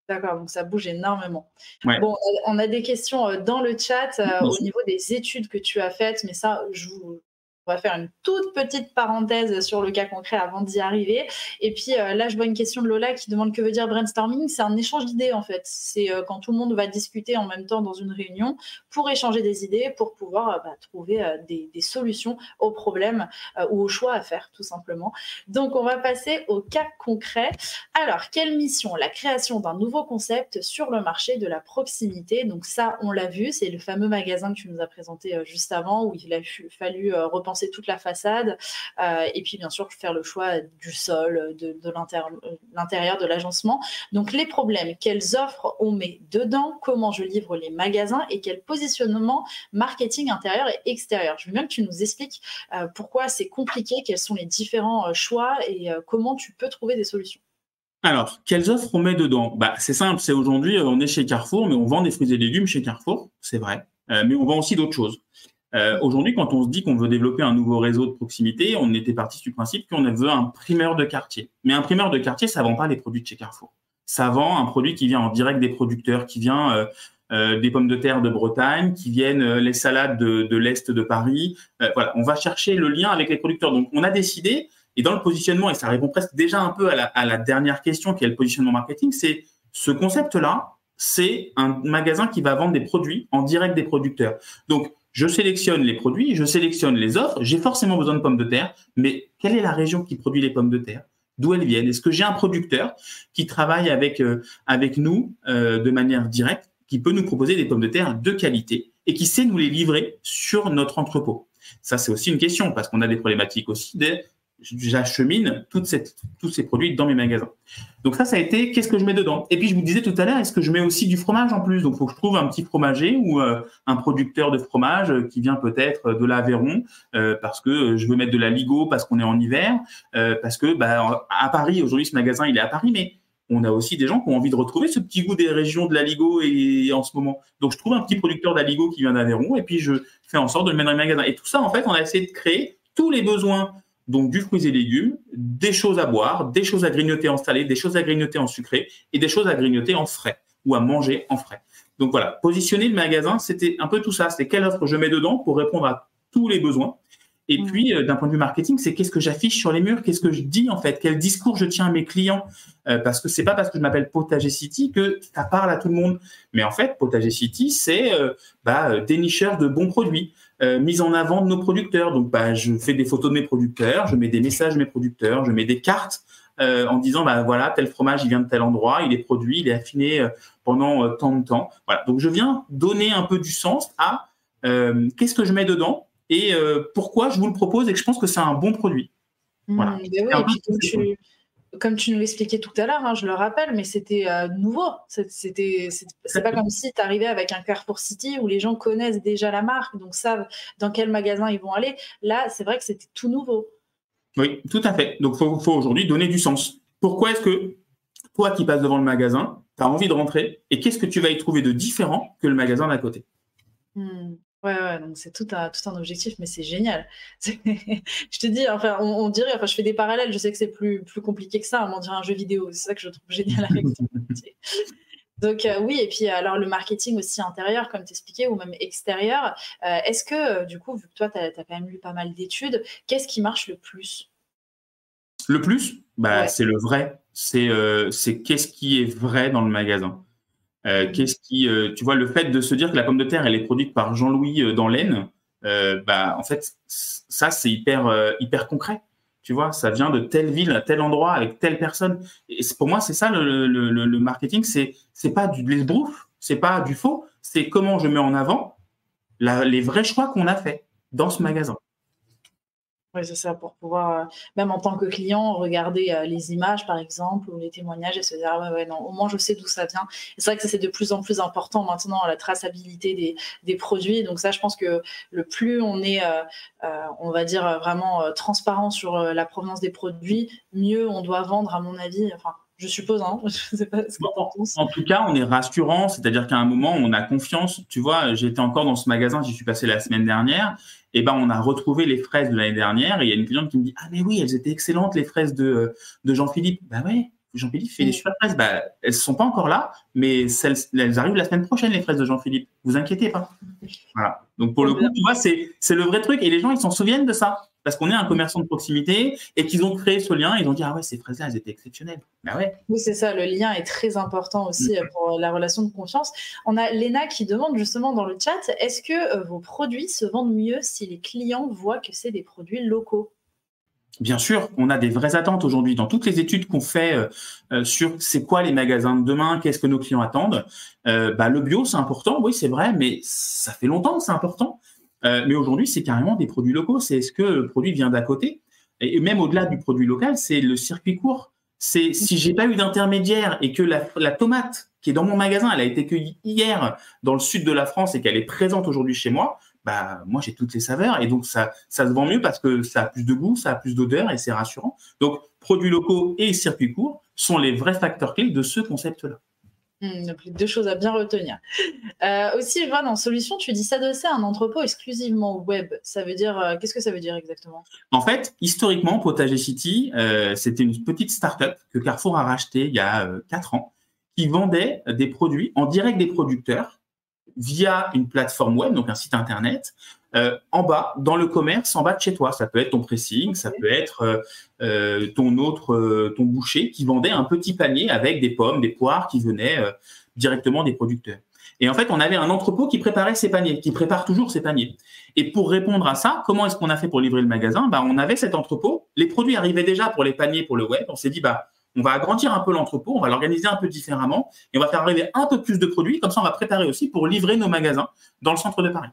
D'accord, donc ça bouge énormément. Ouais. Bon, on a des questions dans le chat au niveau des études que tu as faites, mais ça, on va faire une toute petite parenthèse sur le cas concret avant d'y arriver. Et puis là, je vois une question de Lola qui demande que veut dire brainstorming. C'est un échange d'idées en fait. C'est quand tout le monde va discuter en même temps dans une réunion pour échanger des idées, pour pouvoir trouver des solutions aux problèmes ou aux choix à faire tout simplement. Donc on va passer au cas concret. Alors, quelle mission? La création d'un nouveau concept sur le marché de la proximité. Donc ça, on l'a vu, c'est le fameux magasin que tu nous as présenté juste avant où il a fallu repenser toute la façade et puis bien sûr faire le choix du sol, de l'intérieur de l'agencement. Donc les problèmes, quelles offres on met dedans, comment je livre les magasins et quel positionnement marketing intérieur et extérieur. Je veux bien que tu nous expliques pourquoi c'est compliqué, quels sont les différents choix et comment tu peux trouver des solutions. Alors, quelles offres on met dedans? C'est simple, c'est aujourd'hui, on est chez Carrefour, mais on vend des fruits et légumes chez Carrefour, c'est vrai, mais on vend aussi d'autres choses. Aujourd'hui, quand on se dit qu'on veut développer un nouveau réseau de proximité, on était parti du principe qu'on veut un primeur de quartier. Mais un primeur de quartier, ça vend pas les produits de chez Carrefour. Ça vend un produit qui vient en direct des producteurs, qui vient des pommes de terre de Bretagne, qui viennent les salades de l'Est de Paris. Voilà, on va chercher le lien avec les producteurs. Donc, on a décidé, et dans le positionnement, et ça répond presque déjà un peu à la dernière question qui est le positionnement marketing, c'est ce concept-là, c'est un magasin qui va vendre des produits en direct des producteurs. Donc, je sélectionne les produits, je sélectionne les offres, j'ai forcément besoin de pommes de terre, mais quelle est la région qui produit les pommes de terre? D'où elles viennent? Est-ce que j'ai un producteur qui travaille avec nous de manière directe, qui peut nous proposer des pommes de terre de qualité et qui sait nous les livrer sur notre entrepôt? Ça, c'est aussi une question parce qu'on a des problématiques aussi j'achemine tous ces produits dans mes magasins. Donc ça a été qu'est-ce que je mets dedans. Et puis je vous disais tout à l'heure, est-ce que je mets aussi du fromage en plus? Donc il faut que je trouve un petit fromager ou un producteur de fromage qui vient peut-être de l'Aveyron parce que je veux mettre de la Ligo parce qu'on est en hiver, parce que à Paris aujourd'hui ce magasin il est à Paris, mais on a aussi des gens qui ont envie de retrouver ce petit goût des régions de la Ligo et en ce moment. Donc je trouve un petit producteur d'Aligo qui vient d'Aveyron et puis je fais en sorte de le mettre dans les magasins. Et tout ça en fait on a essayé de créer tous les besoins. Donc, du fruits et légumes, des choses à boire, des choses à grignoter en salé, des choses à grignoter en sucré et des choses à grignoter en frais ou à manger en frais. Donc, voilà, positionner le magasin, c'était un peu tout ça. C'est quelle offre je mets dedans pour répondre à tous les besoins. Et puis, d'un point de vue marketing, c'est qu'est-ce que j'affiche sur les murs, qu'est-ce que je dis en fait, quel discours je tiens à mes clients. Parce que c'est pas parce que je m'appelle Potager City que ça parle à tout le monde. Mais en fait, Potager City, c'est dénicheur de bons produits. Mise en avant de nos producteurs. Donc, je fais des photos de mes producteurs, je mets des messages de mes producteurs, je mets des cartes en disant, voilà, tel fromage, il vient de tel endroit, il est produit, il est affiné pendant tant de temps. Voilà. Donc, je viens donner un peu du sens à qu'est-ce que je mets dedans et pourquoi je vous le propose et que je pense que c'est un bon produit. Voilà. Oui, et puis comme tu nous l'expliquais tout à l'heure, hein, je le rappelle, mais c'était nouveau. C'est pas comme si tu arrivais avec un Carrefour City où les gens connaissent déjà la marque, donc savent dans quel magasin ils vont aller. Là, c'est vrai que c'était tout nouveau. Oui, tout à fait. Donc, faut aujourd'hui donner du sens. Pourquoi est-ce que toi qui passes devant le magasin, tu as envie de rentrer et qu'est-ce que tu vas y trouver de différent que le magasin d'à côté? Ouais, donc c'est tout un objectif, mais c'est génial. Je te dis, enfin, on dirait, enfin, je fais des parallèles, je sais que c'est plus compliqué que ça, on dirait un jeu vidéo, c'est ça que je trouve génial avec ton métier. Donc oui, et puis alors le marketing aussi intérieur, comme tu expliquais, ou même extérieur, est-ce que du coup, vu que toi, tu as quand même lu pas mal d'études, qu'est-ce qui marche le plus? Le plus, bah, Ouais. c'est le vrai. C'est qu'est-ce qui est vrai dans le magasin. Mmh. Qu'est-ce qui, tu vois, le fait de se dire que la pomme de terre, elle est produite par Jean-Louis dans l'Aisne, bah, en fait, ça, c'est hyper concret. Tu vois, ça vient de telle ville, à tel endroit, avec telle personne. Et pour moi, c'est ça le marketing. C'est pas du l'esbrouf, c'est pas du faux. C'est comment je mets en avant les vrais choix qu'on a fait dans ce magasin. Oui, c'est ça, pour pouvoir, même en tant que client, regarder, les images, par exemple, ou les témoignages et se dire: «Ah ouais, non, au moins je sais d'où ça vient». Et c'est vrai que ça, c'est de plus en plus important maintenant, la traçabilité des produits. Donc ça, je pense que le plus on est, on va dire, vraiment, transparent sur, la provenance des produits, mieux on doit vendre, à mon avis. Enfin, je suppose, hein, je sais pas ce que Bon, tu en penses? en tout cas, on est rassurant, c'est-à-dire qu'à un moment, on a confiance. Tu vois, j'étais encore dans ce magasin, j'y suis passé la semaine dernière. Et ben, on a retrouvé les fraises de l'année dernière. Et il y a une cliente qui me dit, ah mais oui, elles étaient excellentes les fraises de Jean-Philippe. Bah ouais, Jean-Philippe fait des Mmh. super fraises. Bah, elles sont pas encore là, mais elles arrivent la semaine prochaine les fraises de Jean-Philippe. Vous inquiétez pas. Voilà. Donc pour Trop le coup, bien. tu vois, c'est le vrai truc. Et les gens, ils s'en souviennent de ça. Parce qu'on est un commerçant de proximité et qu'ils ont créé ce lien. Ils ont dit, ah ouais, ces fraises-là, elles étaient exceptionnelles. Bah ouais. Oui, c'est ça, le lien est très important aussi pour la relation de confiance. On a Léna qui demande justement dans le chat, est-ce que vos produits se vendent mieux si les clients voient que c'est des produits locaux? Bien sûr, on a des vraies attentes aujourd'hui dans toutes les études qu'on fait sur c'est quoi les magasins de demain, qu'est-ce que nos clients attendent. Bah, le bio, c'est important, oui, c'est vrai, mais ça fait longtemps que c'est important. Mais aujourd'hui, c'est carrément des produits locaux. C'est est-ce que le produit vient d'à côté? Et même au-delà du produit local, c'est le circuit court. C'est si j'ai pas eu d'intermédiaire et que la tomate qui est dans mon magasin, elle a été cueillie hier dans le sud de la France et qu'elle est présente aujourd'hui chez moi, bah, moi, j'ai toutes les saveurs et donc ça se vend mieux parce que ça a plus de goût, ça a plus d'odeur et c'est rassurant. Donc, produits locaux et circuits courts sont les vrais facteurs clés de ce concept-là. Donc les 2 choses à bien retenir. Aussi, je vois dans solution, tu dis s'adosser à un entrepôt exclusivement web. Ça veut dire, qu'est-ce que ça veut dire exactement? En fait, historiquement, Potager City, c'était une petite start-up que Carrefour a rachetée il y a 4 ans, qui vendait des produits en direct des producteurs via une plateforme web, donc un site internet, en bas, dans le commerce, en bas de chez toi. Ça peut être ton pressing, ça OK. peut être ton boucher qui vendait un petit panier avec des pommes, des poires qui venaient directement des producteurs. Et en fait, on avait un entrepôt qui préparait ces paniers, qui prépare toujours ces paniers. Et pour répondre à ça, comment est-ce qu'on a fait pour livrer le magasin? Bah, on avait cet entrepôt, les produits arrivaient déjà pour les paniers, pour le web. On s'est dit, bah, on va agrandir un peu l'entrepôt, on va l'organiser un peu différemment et on va faire arriver un peu plus de produits. Comme ça, on va préparer aussi pour livrer nos magasins dans le centre de Paris.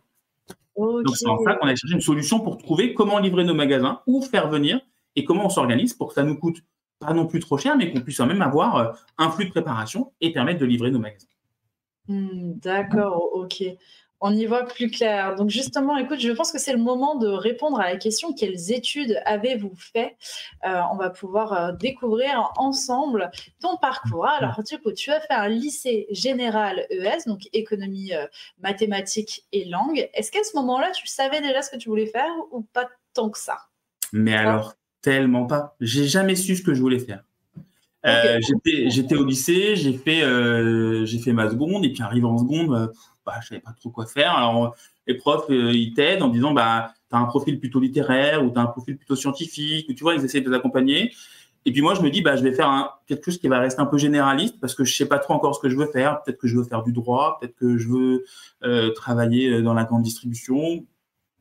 Donc, c'est en ça OK. qu'on a cherché une solution pour trouver comment livrer nos magasins, où faire venir et comment on s'organise pour que ça nous coûte pas non plus trop cher, mais qu'on puisse quand même avoir un flux de préparation et permettre de livrer nos magasins. D'accord, OK. On y voit plus clair. Donc justement, écoute, je pense que c'est le moment de répondre à la question: quelles études avez-vous fait? On va pouvoir, découvrir ensemble ton parcours. Alors du coup, tu as fait un lycée général ES, donc économie, mathématiques et langues. Est-ce qu'à ce moment-là, tu savais déjà ce que tu voulais faire ou pas tant que ça? Mais Ça alors, tellement pas. J'ai jamais su ce que je voulais faire. OK. J'étais au lycée, j'ai fait ma seconde et puis arrivé en seconde, bah, je savais pas trop quoi faire. Alors les profs, ils t'aident en disant bah tu as un profil plutôt littéraire ou tu as un profil plutôt scientifique ou tu vois, ils essaient de t'accompagner. Et puis moi je me dis bah je vais faire quelque chose qui va rester un peu généraliste parce que je sais pas trop encore ce que je veux faire. Peut-être que je veux faire du droit, peut-être que je veux travailler dans la grande distribution.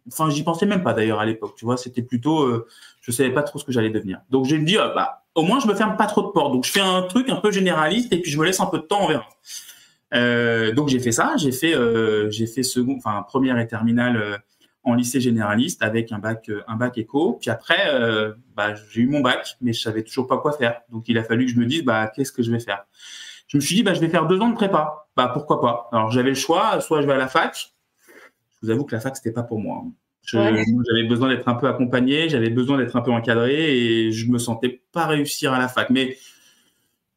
Enfin, j'y pensais même pas d'ailleurs à l'époque, tu vois, c'était plutôt, je savais pas trop ce que j'allais devenir. Donc j'ai dit, bah, au moins je me ferme pas trop de portes. Donc je fais un truc un peu généraliste et puis je me laisse un peu de temps, on verra. Donc j'ai fait ça, j'ai fait second, enfin première et terminale en lycée généraliste avec un bac éco. Puis après, j'ai eu mon bac, mais je savais toujours pas quoi faire. Donc, il a fallu que je me dise, qu'est-ce que je vais faire? Je me suis dit, je vais faire 2 ans de prépa. Pourquoi pas? Alors, j'avais le choix, soit je vais à la fac. Je vous avoue que la fac, c'était pas pour moi. Moi, j'avais besoin d'être un peu accompagné, j'avais besoin d'être un peu encadré et je me sentais pas réussir à la fac. Mais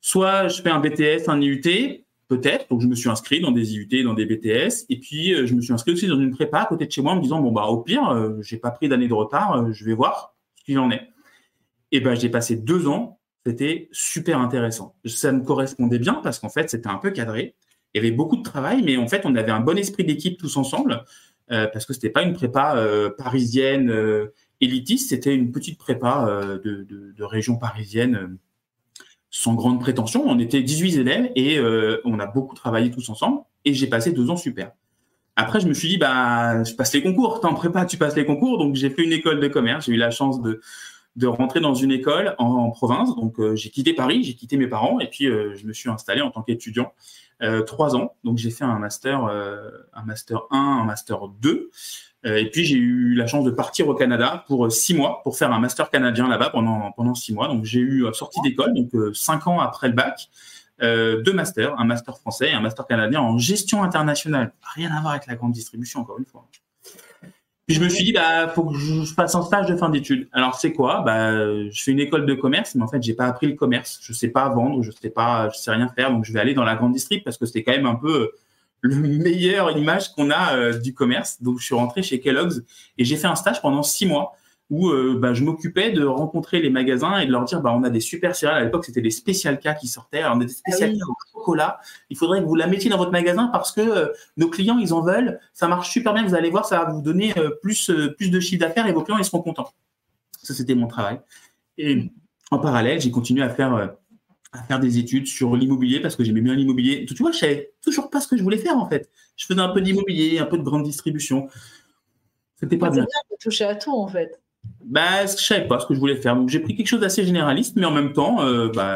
soit je fais un BTS, un IUT, peut-être. Donc, je me suis inscrit dans des IUT, dans des BTS. Et puis, je me suis inscrit aussi dans une prépa à côté de chez moi en me disant, au pire, j'ai pas pris d'année de retard, je vais voir ce qu'il en est. Et j'ai passé 2 ans. C'était super intéressant. Ça me correspondait bien parce qu'en fait, c'était un peu cadré. Il y avait beaucoup de travail, mais en fait, on avait un bon esprit d'équipe tous ensemble parce que c'était pas une prépa parisienne élitiste, c'était une petite prépa de région parisienne sans grande prétention. On était 18 élèves et on a beaucoup travaillé tous ensemble et j'ai passé 2 ans super. Après, je me suis dit, je passe les concours. T'es en prépa, tu passes les concours. Donc, j'ai fait une école de commerce. J'ai eu la chance de rentrer dans une école en province. Donc, j'ai quitté Paris, j'ai quitté mes parents et puis je me suis installé en tant qu'étudiant 3 ans. Donc, j'ai fait un master 1, un master 2. Et puis, j'ai eu la chance de partir au Canada pour 6 mois pour faire un master canadien là-bas pendant 6 mois. Donc, j'ai eu sortie d'école, donc 5 ans après le bac, 2 masters, un master français et un master canadien en gestion internationale. Rien à voir avec la grande distribution, encore une fois. Puis je me suis dit, faut que je fasse un stage de fin d'études. Alors, c'est quoi? Je fais une école de commerce, mais en fait, j'ai pas appris le commerce. Je sais pas vendre, je sais rien faire. Donc, je vais aller dans la grande distrib parce que c'était quand même un peu le meilleure image qu'on a du commerce. Donc, je suis rentré chez Kellogg's et j'ai fait un stage pendant 6 mois où je m'occupais de rencontrer les magasins et de leur dire, on a des super céréales. À l'époque, c'était des Special K qui sortaient. Alors, on a des Special K au chocolat. Il faudrait que vous la mettiez dans votre magasin parce que nos clients, ils en veulent. Ça marche super bien. Vous allez voir, ça va vous donner plus de chiffre d'affaires et vos clients, ils seront contents. Ça, c'était mon travail. Et en parallèle, j'ai continué à faire des études sur l'immobilier parce que j'aimais bien l'immobilier. Tu vois, je savais toujours pas ce que je voulais faire, en fait. Je faisais un peu d'immobilier, un peu de grande distribution. C'était pas bien. C'est bien de toucher à tout, en fait. Je savais pas ce que je voulais faire. Donc, j'ai pris quelque chose d'assez généraliste, mais en même temps,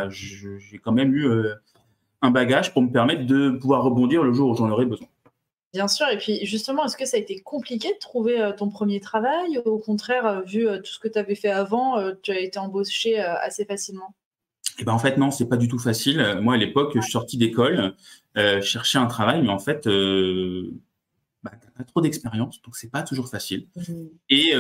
j'ai quand même eu un bagage pour me permettre de pouvoir rebondir le jour où j'en aurais besoin. Bien sûr. Et puis, justement, est-ce que ça a été compliqué de trouver ton premier travail? Au contraire, vu tout ce que tu avais fait avant, tu as été embauché assez facilement? En fait, non, c'est pas du tout facile. Moi, à l'époque, je suis sorti d'école, cherchais un travail, mais en fait, t'as pas trop d'expérience, donc c'est pas toujours facile. Et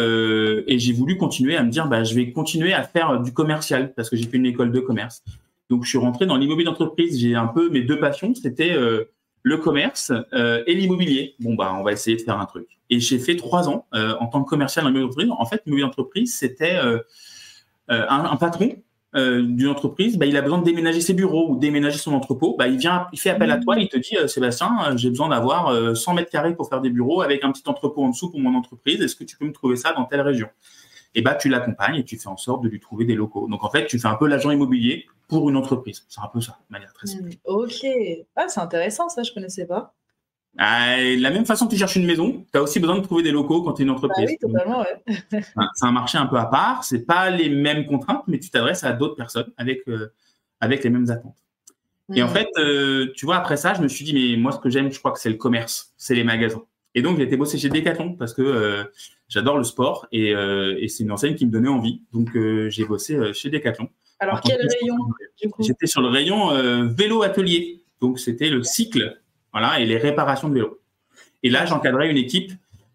j'ai voulu continuer à me dire, je vais continuer à faire du commercial parce que j'ai fait une école de commerce. Donc, je suis rentré dans l'immobilier d'entreprise. J'ai un peu mes 2 passions, c'était le commerce et l'immobilier. On va essayer de faire un truc. Et j'ai fait 3 ans en tant que commercial dans l'immobilier d'entreprise. En fait, l'immobilier d'entreprise, c'était un patron d'une entreprise, il a besoin de déménager ses bureaux ou déménager son entrepôt. Il fait appel à toi, il te dit, Sébastien, j'ai besoin d'avoir 100 mètres carrés pour faire des bureaux avec un petit entrepôt en dessous pour mon entreprise. Est-ce que tu peux me trouver ça dans telle région? Et tu l'accompagnes et tu fais en sorte de lui trouver des locaux. Donc, en fait, tu fais un peu l'agent immobilier pour une entreprise. C'est un peu ça, de manière très simple. Ok. C'est intéressant, ça, je connaissais pas. La même façon que tu cherches une maison, tu as aussi besoin de trouver des locaux quand tu es une entreprise. Oui, totalement, ouais. C'est un marché un peu à part, c'est pas les mêmes contraintes, mais tu t'adresses à d'autres personnes avec les mêmes attentes. Et en fait, tu vois, après ça, je me suis dit, mais moi, ce que j'aime, je crois que c'est le commerce, c'est les magasins. Et donc, j'ai été bosser chez Decathlon parce que j'adore le sport et c'est une enseigne qui me donnait envie. Donc, j'ai bossé chez Decathlon. Alors, quel rayon, du coup? J'étais sur le rayon vélo atelier. Donc, c'était le cycle, et les réparations de vélo. Et là, j'encadrais une équipe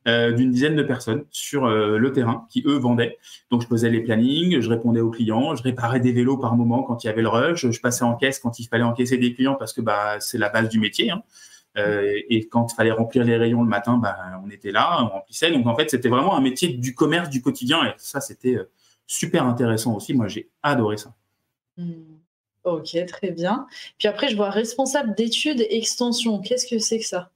d'une dizaine de personnes sur le terrain qui, eux, vendaient. Donc, je faisais les plannings, je répondais aux clients, je réparais des vélos par moment quand il y avait le rush, je passais en caisse quand il fallait encaisser des clients parce que c'est la base du métier. Et quand il fallait remplir les rayons le matin, on était là, on remplissait. Donc, en fait, c'était vraiment un métier du commerce du quotidien. Et ça, c'était super intéressant aussi. Moi, j'ai adoré ça. Ok, très bien. Puis après, je vois responsable d'études et extension. Qu'est-ce que c'est que ça?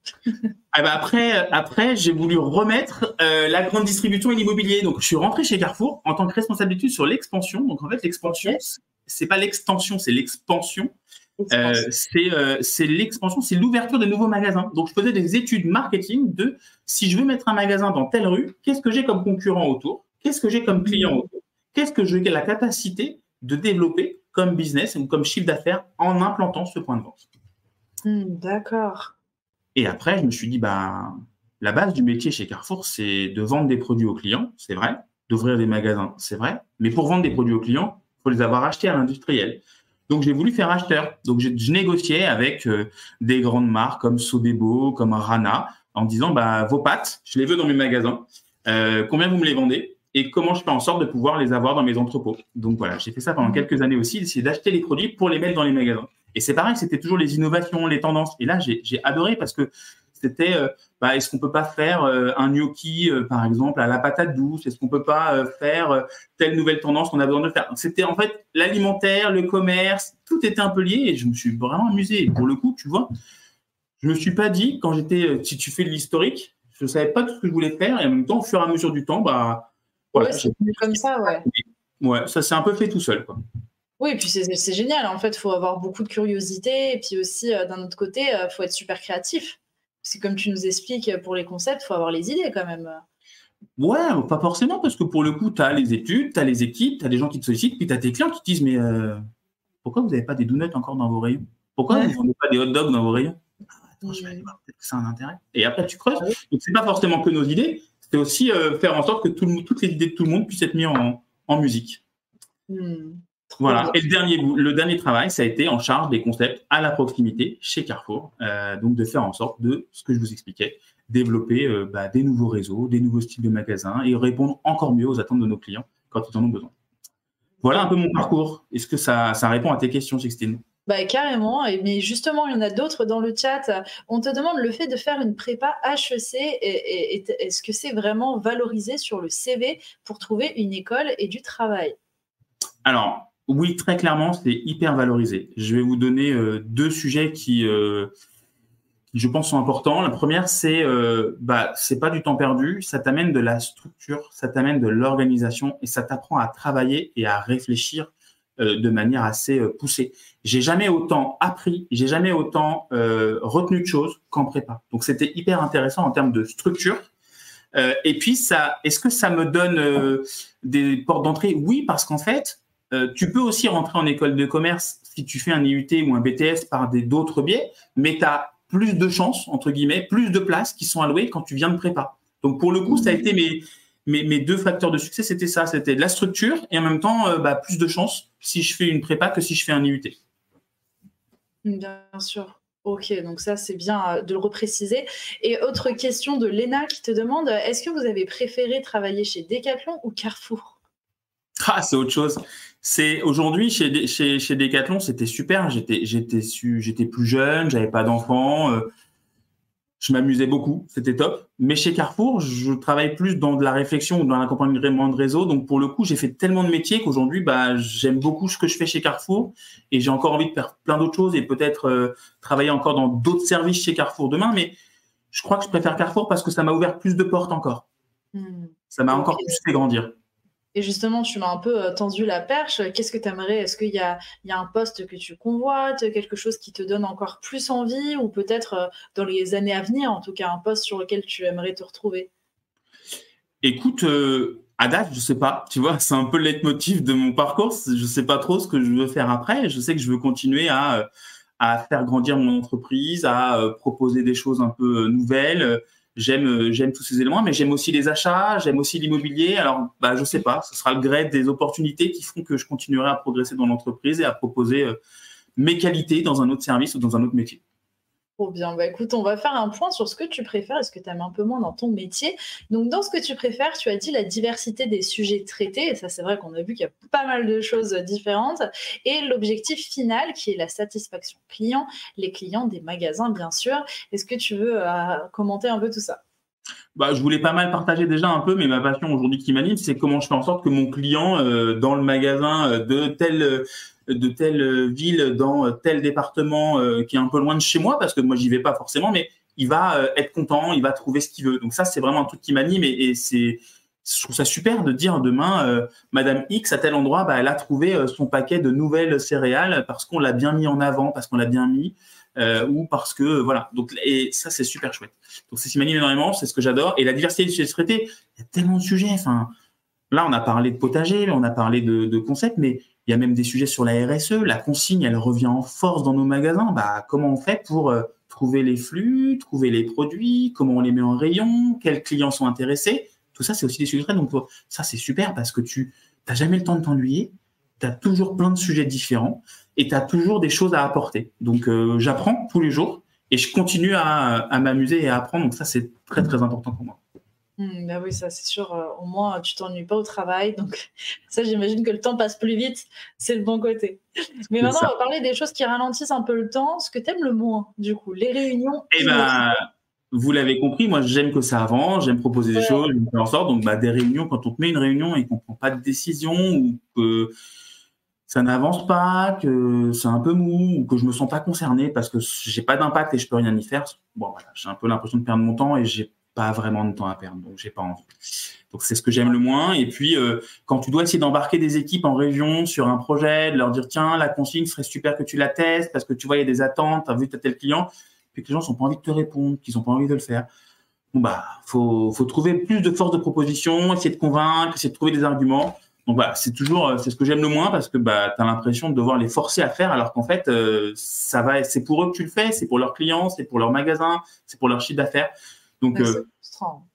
Après, j'ai voulu remettre la grande distribution et l'immobilier. Donc, je suis rentré chez Carrefour en tant que responsable d'études sur l'expansion. Donc, en fait, l'expansion, c'est pas l'extension, c'est l'expansion. C'est l'expansion, c'est l'ouverture de nouveaux magasins. Donc, je faisais des études marketing de si je veux mettre un magasin dans telle rue, qu'est-ce que j'ai comme concurrent autour? Qu'est-ce que j'ai comme client autour? Qu'est-ce que j'ai la capacité de développer comme business ou comme chiffre d'affaires en implantant ce point de vente? D'accord. Et après, je me suis dit, La base du métier chez Carrefour, c'est de vendre des produits aux clients, c'est vrai, d'ouvrir des magasins, c'est vrai, mais pour vendre des produits aux clients, il faut les avoir achetés à l'industriel. Donc, j'ai voulu faire acheteur. Donc, je négociais avec des grandes marques comme Sodebo, comme Rana, en disant, bah, vos pâtes, je les veux dans mes magasins. Combien vous me les vendez? Et comment je fais en sorte de pouvoir les avoir dans mes entrepôts. Donc voilà, j'ai fait ça pendant quelques années aussi, d'essayer d'acheter les produits pour les mettre dans les magasins. Et c'est pareil, c'était toujours les innovations, les tendances. Et là, j'ai adoré parce que c'était, est-ce qu'on peut pas faire un gnocchi, par exemple, à la patate douce? Est-ce qu'on peut pas faire telle nouvelle tendance qu'on a besoin de faire? C'était en fait l'alimentaire, le commerce, tout était un peu lié et je me suis vraiment amusé. Et pour le coup, tu vois, je me suis pas dit, quand j'étais, si tu fais de l'historique, je savais pas tout ce que je voulais faire et en même temps, au fur et à mesure du temps, bah, voilà. Ouais, c'est venu comme ça, ouais. Ouais, ça s'est un peu fait tout seul, quoi. Oui, et puis c'est génial. En fait, il faut avoir beaucoup de curiosité. Et puis aussi, d'un autre côté, il faut être super créatif. Parce que comme tu nous expliques, pour les concepts, il faut avoir les idées quand même. Ouais, pas forcément, parce que pour le coup, tu as les études, tu as les équipes, tu as des gens qui te sollicitent, puis tu as tes clients qui te disent, mais pourquoi vous n'avez pas des donuts encore dans vos rayons? Pourquoi vous ne vendez pas des hot dogs dans vos rayons? Attends, je vais aller voir, peut-être que ça a un intérêt. Et après, tu creuses. Donc, c'est pas forcément que nos idées, c'est aussi faire en sorte que toutes les idées de tout le monde puissent être mises en musique. Voilà. Et le dernier travail, ça a été en charge des concepts à la proximité chez Carrefour. Donc, de faire en sorte de, ce que je vous expliquais, développer des nouveaux réseaux, des nouveaux styles de magasins et répondre encore mieux aux attentes de nos clients quand ils en ont besoin. Voilà un peu mon parcours. Est-ce que ça répond à tes questions, Sixtine? Bah, carrément, mais justement, il y en a d'autres dans le chat. On te demande le fait de faire une prépa HEC, est-ce que c'est vraiment valorisé sur le CV pour trouver une école et du travail? Alors, oui, très clairement, c'est hyper valorisé. Je vais vous donner deux sujets qui, je pense, sont importants. La première, c'est pas du temps perdu, ça t'amène de la structure, ça t'amène de l'organisation et ça t'apprend à travailler et à réfléchir de manière assez poussée. J'ai jamais autant appris, j'ai jamais autant retenu de choses qu'en prépa. Donc, c'était hyper intéressant en termes de structure. Et puis, est-ce que ça me donne des portes d'entrée? Oui, parce qu'en fait, tu peux aussi rentrer en école de commerce si tu fais un IUT ou un BTS par d'autres biais, mais tu as plus de chances, entre guillemets, plus de places qui sont allouées quand tu viens de prépa. Donc, pour le coup, ça a été mes deux facteurs de succès, c'était ça, c'était de la structure et en même temps, plus de chances si je fais une prépa que si je fais un IUT. Bien sûr. Ok, donc ça, c'est bien de le repréciser. Et autre question de Léna qui te demande, est-ce que vous avez préféré travailler chez Decathlon ou Carrefour? Ah, c'est autre chose. C'est aujourd'hui chez Decathlon, c'était super. J'étais plus jeune, j'avais pas d'enfants, je m'amusais beaucoup, c'était top. Mais chez Carrefour, je travaille plus dans de la réflexion ou dans l'accompagnement de réseau. Donc pour le coup, j'ai fait tellement de métiers qu'aujourd'hui, j'aime beaucoup ce que je fais chez Carrefour et j'ai encore envie de faire plein d'autres choses et peut-être travailler encore dans d'autres services chez Carrefour demain. Mais je crois que je préfère Carrefour parce que ça m'a ouvert plus de portes encore. Ça m'a encore plus fait grandir. Et justement, tu m'as un peu tendu la perche. Qu'est-ce que tu aimerais? Est-ce qu'il y a un poste que tu convoites, quelque chose qui te donne encore plus envie, ou peut-être dans les années à venir, en tout cas, un poste sur lequel tu aimerais te retrouver? Écoute, à date, je sais pas. Tu vois, c'est un peu le leitmotiv de mon parcours. Je sais pas trop ce que je veux faire après. Je sais que je veux continuer à faire grandir mon entreprise, à proposer des choses un peu nouvelles. J'aime tous ces éléments, mais j'aime aussi les achats, j'aime aussi l'immobilier. Alors, je sais pas, ce sera le gré des opportunités qui feront que je continuerai à progresser dans l'entreprise et à proposer mes qualités dans un autre service ou dans un autre métier. Trop bien. Écoute, on va faire un point sur ce que tu préfères et ce que tu aimes un peu moins dans ton métier. Donc, dans ce que tu préfères, tu as dit la diversité des sujets traités. Et ça, c'est vrai qu'on a vu qu'il y a pas mal de choses différentes. Et l'objectif final, qui est la satisfaction client, les clients des magasins, bien sûr. Est-ce que tu veux commenter un peu tout ça? Je voulais pas mal partager déjà un peu, mais ma passion aujourd'hui qui m'anime, c'est comment je fais en sorte que mon client dans le magasin de telle ville, dans tel département qui est un peu loin de chez moi, parce que moi j'y vais pas forcément, mais il va être content, il va trouver ce qu'il veut. Donc ça, c'est vraiment un truc qui m'anime et je trouve ça super de dire demain, Madame X à tel endroit, elle a trouvé son paquet de nouvelles céréales parce qu'on l'a bien mis en avant, parce qu'on l'a bien mis. Ou parce que voilà, donc et ça c'est super chouette. Donc c'est ce qui m'anime énormément, c'est ce que j'adore. Et la diversité des sujets traités, il y a tellement de sujets. Enfin, là on a parlé de potager, on a parlé de concepts, mais il y a même des sujets sur la RSE. La consigne, elle revient en force dans nos magasins. Comment on fait pour trouver les flux, trouver les produits, comment on les met en rayon, quels clients sont intéressés. Tout ça, c'est aussi des sujets de trait. Donc, ça, c'est super parce que tu n'as jamais le temps de t'ennuyer. Tu as toujours plein de sujets différents et tu as toujours des choses à apporter. Donc, j'apprends tous les jours et je continue à m'amuser et à apprendre. Donc, ça, c'est très, très important pour moi. Bah oui, ça c'est sûr, au moins tu t'ennuies pas au travail, donc ça j'imagine que le temps passe plus vite, c'est le bon côté. Mais maintenant on va parler des choses qui ralentissent un peu le temps, ce que tu aimes le moins du coup, les réunions Eh inutiles. ben, vous l'avez compris, moi j'aime que ça avance, j'aime proposer des choses, j'aime faire en sorte. Donc des réunions, quand on te met une réunion et qu'on prend pas de décision ou que ça n'avance pas, que c'est un peu mou ou que je me sens pas concerné parce que j'ai pas d'impact et je peux rien y faire. Bon voilà, j'ai un peu l'impression de perdre mon temps et j'ai pas vraiment de temps à perdre, donc j'ai pas envie. Donc c'est ce que j'aime le moins. Et puis quand tu dois essayer d'embarquer des équipes en région sur un projet, de leur dire tiens la consigne serait super que tu la testes parce que tu vois il y a des attentes, t'as vu t'as tel client, puis que les gens n'ont pas envie de te répondre, qu'ils n'ont pas envie de le faire. Bon faut trouver plus de force de proposition, essayer de convaincre, essayer de trouver des arguments. Donc voilà, c'est ce que j'aime le moins parce que t'as l'impression de devoir les forcer à faire alors qu'en fait c'est pour eux que tu le fais, c'est pour leurs clients, c'est pour leur magasin, c'est pour leur chiffre d'affaires. Donc c'est frustrant.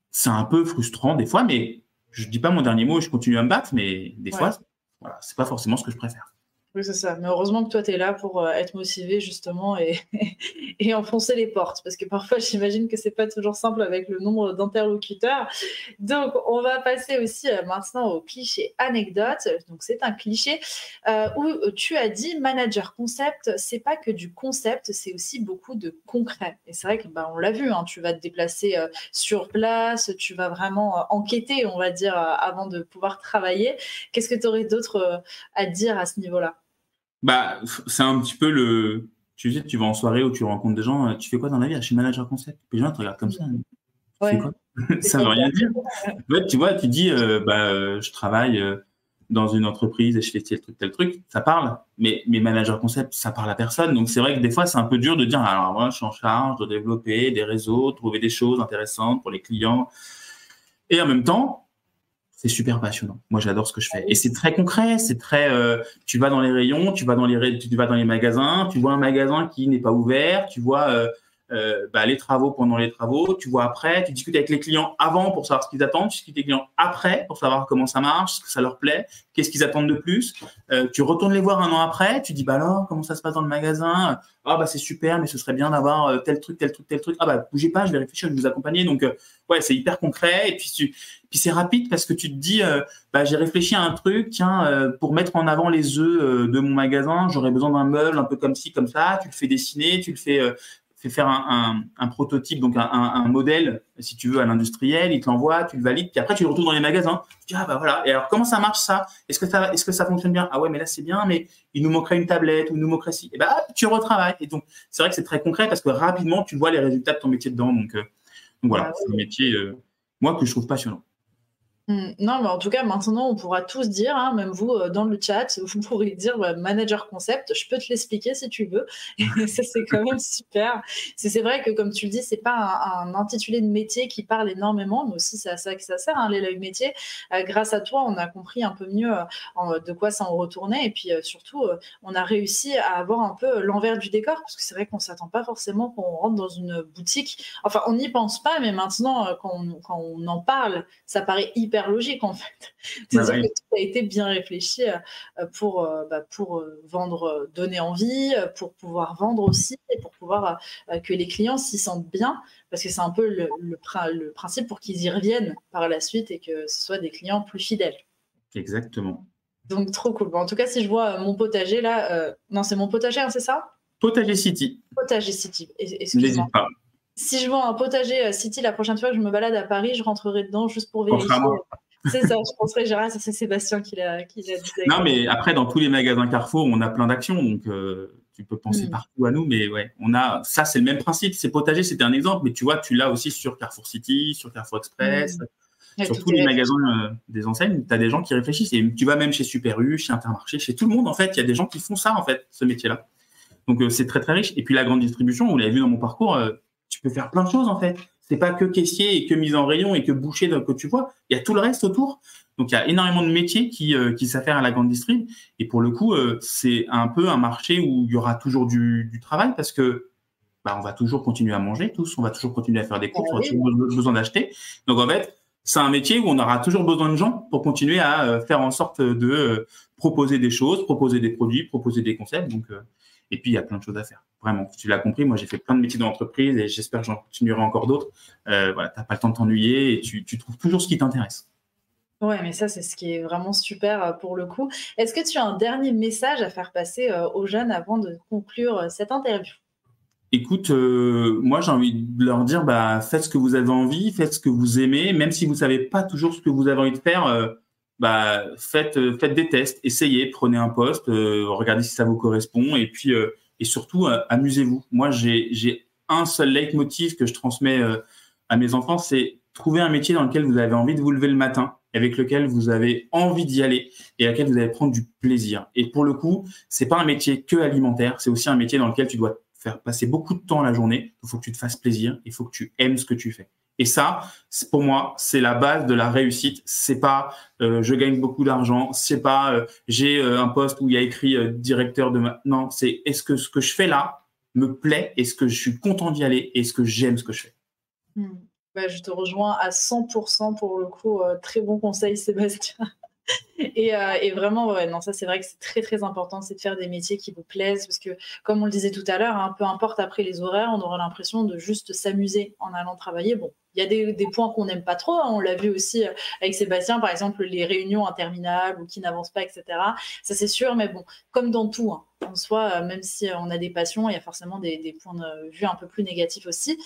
C'est un peu frustrant des fois, mais je dis pas mon dernier mot et je continue à me battre, mais des fois, voilà, c'est pas forcément ce que je préfère. Oui, c'est ça. Mais heureusement que toi, tu es là pour être motivé, justement, et enfoncer les portes. Parce que parfois, j'imagine que c'est pas toujours simple avec le nombre d'interlocuteurs. Donc, on va passer aussi maintenant au cliché anecdote. Donc, c'est un cliché où tu as dit manager concept, c'est pas que du concept, c'est aussi beaucoup de concret. Et c'est vrai que on l'a vu, hein, tu vas te déplacer sur place, tu vas vraiment enquêter, on va dire, avant de pouvoir travailler. Qu'est-ce que tu aurais d'autre à dire à ce niveau-là? C'est un petit peu tu sais, tu vas en soirée où tu rencontres des gens, tu fais quoi dans la vie? Je suis manager concept. Puis les gens te regardent comme ça. Tu fais quoi? Ça veut rien dire. En fait, tu vois, tu dis, je travaille dans une entreprise et je fais tel truc, ça parle. Mais manager concept, ça parle à personne. Donc c'est vrai que des fois, c'est un peu dur de dire, alors moi, je suis en charge de développer des réseaux, trouver des choses intéressantes pour les clients. Et en même temps, c'est super passionnant. Moi, j'adore ce que je fais. Et c'est très concret. C'est très. Tu vas dans les rayons, tu vas dans les magasins. Tu vois un magasin qui n'est pas ouvert. Tu vois les travaux pendant les travaux. Tu vois après. Tu discutes avec les clients avant pour savoir ce qu'ils attendent. Tu discutes avec les clients après pour savoir comment ça marche, ce que ça leur plaît, qu'est-ce qu'ils attendent de plus. Tu retournes les voir un an après. Tu dis alors comment ça se passe dans le magasin? C'est super, mais ce serait bien d'avoir tel truc. Bougez pas, je vais réfléchir, je vais vous accompagner. Donc c'est hyper concret. Et puis c'est rapide parce que tu te dis, j'ai réfléchi à un truc, tiens, pour mettre en avant les œufs de mon magasin, j'aurais besoin d'un meuble un peu comme ci, comme ça. Tu le fais dessiner, tu le fais faire un prototype, donc un modèle, si tu veux, à l'industriel, il te l'envoie, tu le valides, puis après tu le retournes dans les magasins. Tu dis, voilà. Et alors, comment ça marche ça? Est-ce que ça fonctionne bien? Ah ouais, mais là c'est bien, mais il nous manquerait une tablette ou il nous manquerait ci. Et tu retravailles. Et donc, c'est vrai que c'est très concret parce que rapidement, tu vois les résultats de ton métier dedans. Donc voilà, c'est un métier, moi, que je trouve passionnant. Non, mais en tout cas, maintenant, on pourra tous dire, hein, même vous, dans le chat, vous pourrez dire manager concept, je peux te l'expliquer si tu veux. Et ça, c'est quand même super. C'est vrai que, comme tu le dis, c'est pas un intitulé de métier qui parle énormément, mais aussi c'est à ça que ça sert, hein, les live métiers. Grâce à toi, on a compris un peu mieux de quoi ça en retournait. Et puis, surtout, on a réussi à avoir un peu l'envers du décor, parce que c'est vrai qu'on ne s'attend pas forcément quand on rentre dans une boutique. Enfin, on n'y pense pas, mais maintenant, quand on en parle, ça paraît hyper logique en fait. C'est-à-dire que tout a été bien réfléchi pour vendre, donner envie, pour pouvoir vendre aussi et pour pouvoir que les clients s'y sentent bien, parce que c'est un peu le principe pour qu'ils y reviennent par la suite et que ce soit des clients plus fidèles. Exactement. Donc trop cool. En tout cas, si je vois mon potager là, non, c'est mon potager, hein, c'est ça? Potager City. Potager City. Excuse-moi. N'hésite pas. Si je vois un potager City la prochaine fois que je me balade à Paris, je rentrerai dedans juste pour vérifier. C'est ça, je penserai, Gérard, ça c'est Sébastien qui l'a dit. Non, mais après, dans tous les magasins Carrefour, on a plein d'actions, donc tu peux penser partout à nous, mais ouais, ça, c'est le même principe. C'est potager, c'était un exemple, mais tu vois, tu l'as aussi sur Carrefour City, sur Carrefour Express, sur tous les magasins des enseignes, tu as des gens qui réfléchissent, et tu vas même chez Super U, chez Intermarché, chez tout le monde, en fait, il y a des gens qui font ça, en fait, ce métier-là. Donc, c'est très, très riche. Et puis, la grande distribution, vous l'avez vu dans mon parcours, tu peux faire plein de choses, en fait. C'est pas que caissier et que mise en rayon et que boucher que tu vois. Il y a tout le reste autour. Donc, il y a énormément de métiers qui s'affairent à la grande distrib. Et pour le coup, c'est un peu un marché où il y aura toujours du travail parce que bah, on va toujours continuer à manger tous, on va toujours continuer à faire des courses, on va Oui. toujours besoin d'acheter. Donc en fait, c'est un métier où on aura toujours besoin de gens pour continuer à faire en sorte de proposer des choses, proposer des produits, proposer des concepts. Donc, et puis il y a plein de choses à faire. Vraiment, tu l'as compris, moi j'ai fait plein de métiers dans l'entreprise et j'espère que j'en continuerai encore d'autres. Voilà, t'as pas le temps de t'ennuyer et tu trouves toujours ce qui t'intéresse. Ouais, mais ça, c'est ce qui est vraiment super pour le coup. Est-ce que tu as un dernier message à faire passer aux jeunes avant de conclure cette interview? Écoute, moi j'ai envie de leur dire, bah, faites ce que vous avez envie, faites ce que vous aimez, même si vous savez pas toujours ce que vous avez envie de faire, bah, faites des tests, essayez, prenez un poste, regardez si ça vous correspond, et puis et surtout amusez-vous. Moi j'ai un seul leitmotiv que je transmets à mes enfants, c'est trouver un métier dans lequel vous avez envie de vous lever le matin, avec lequel vous avez envie d'y aller et à laquelle vous allez prendre du plaisir. Et pour le coup, c'est pas un métier que alimentaire, c'est aussi un métier dans lequel tu dois faire passer beaucoup de temps la journée. Il faut que tu te fasses plaisir, il faut que tu aimes ce que tu fais. Et ça, pour moi, c'est la base de la réussite. C'est pas je gagne beaucoup d'argent, c'est pas j'ai un poste où il y a écrit directeur de non, c'est est-ce que ce que je fais là me plaît, est-ce que je suis content d'y aller, est-ce que j'aime ce que je fais. Mmh. Bah, je te rejoins à 100 pour le coup, très bon conseil Sébastien. Et vraiment, ouais, non, ça, c'est vrai que c'est très, très important, c'est de faire des métiers qui vous plaisent parce que, comme on le disait tout à l'heure, hein, peu importe après les horaires, on aura l'impression de juste s'amuser en allant travailler. Bon, il y a des points qu'on n'aime pas trop, hein, on l'a vu aussi avec Sébastien, par exemple, les réunions interminables ou qui n'avancent pas, etc. Ça, c'est sûr, mais bon, comme dans tout, hein, en soi, même si on a des passions, il y a forcément des points de vue un peu plus négatifs aussi.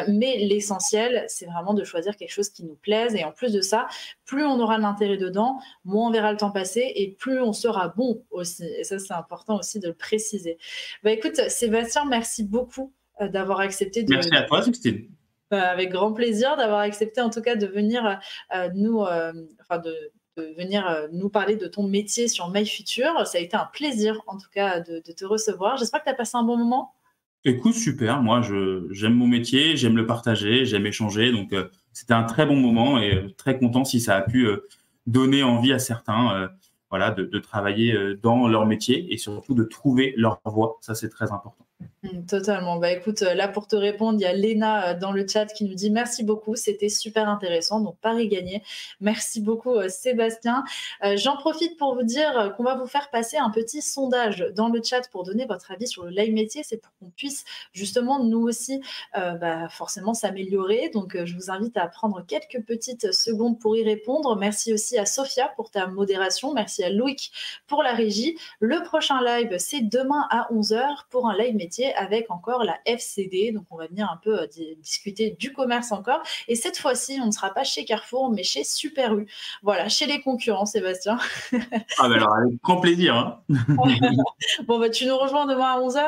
Mais l'essentiel, c'est vraiment de choisir quelque chose qui nous plaise. Et en plus de ça, plus on aura de l'intérêt dedans, moins on verra le temps passer et plus on sera bon aussi. Et ça, c'est important aussi de le préciser. Bah, écoute, Sébastien, merci beaucoup d'avoir accepté Merci à toi, Christine. avec grand plaisir, d'avoir accepté en tout cas de venir enfin de venir nous parler de ton métier sur My Future. Ça a été un plaisir en tout cas de te recevoir. J'espère que tu as passé un bon moment. Écoute, super. Moi, j'aime mon métier, j'aime le partager, j'aime échanger. Donc, c'était un très bon moment et très content si ça a pu donner envie à certains, voilà, de travailler dans leur métier et surtout de trouver leur voie. Ça, c'est très important. Totalement. Bah écoute, là pour te répondre, il y a Léna dans le chat qui nous dit merci beaucoup, c'était super intéressant, donc pari gagné. Merci beaucoup Sébastien. J'en profite pour vous dire qu'on va vous faire passer un petit sondage dans le chat pour donner votre avis sur le live métier. C'est pour qu'on puisse justement nous aussi forcément s'améliorer. Donc je vous invite à prendre quelques petites secondes pour y répondre. Merci aussi à Sophia pour ta modération. Merci à Loïc pour la régie. Le prochain live, c'est demain à 11h pour un live métier avec encore la FCD. Donc, on va venir un peu discuter du commerce encore. Et cette fois-ci, on ne sera pas chez Carrefour, mais chez Super U. Voilà, chez les concurrents, Sébastien. Ah, ben alors, avec grand plaisir, hein. Bon, bah, tu nous rejoins demain à 11h.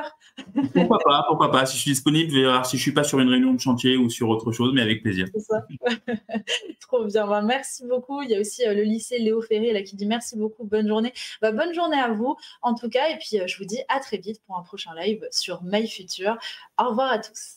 Pourquoi pas, pourquoi pas. Si je suis disponible, je vais voir si je suis pas sur une réunion de chantier ou sur autre chose, mais avec plaisir. C'est ça. Trop bien. Bah, merci beaucoup. Il y a aussi le lycée Léo Ferré là, qui dit merci beaucoup. Bonne journée. Bah, bonne journée à vous, en tout cas. Et puis, je vous dis à très vite pour un prochain live sur My Future. Au revoir à tous.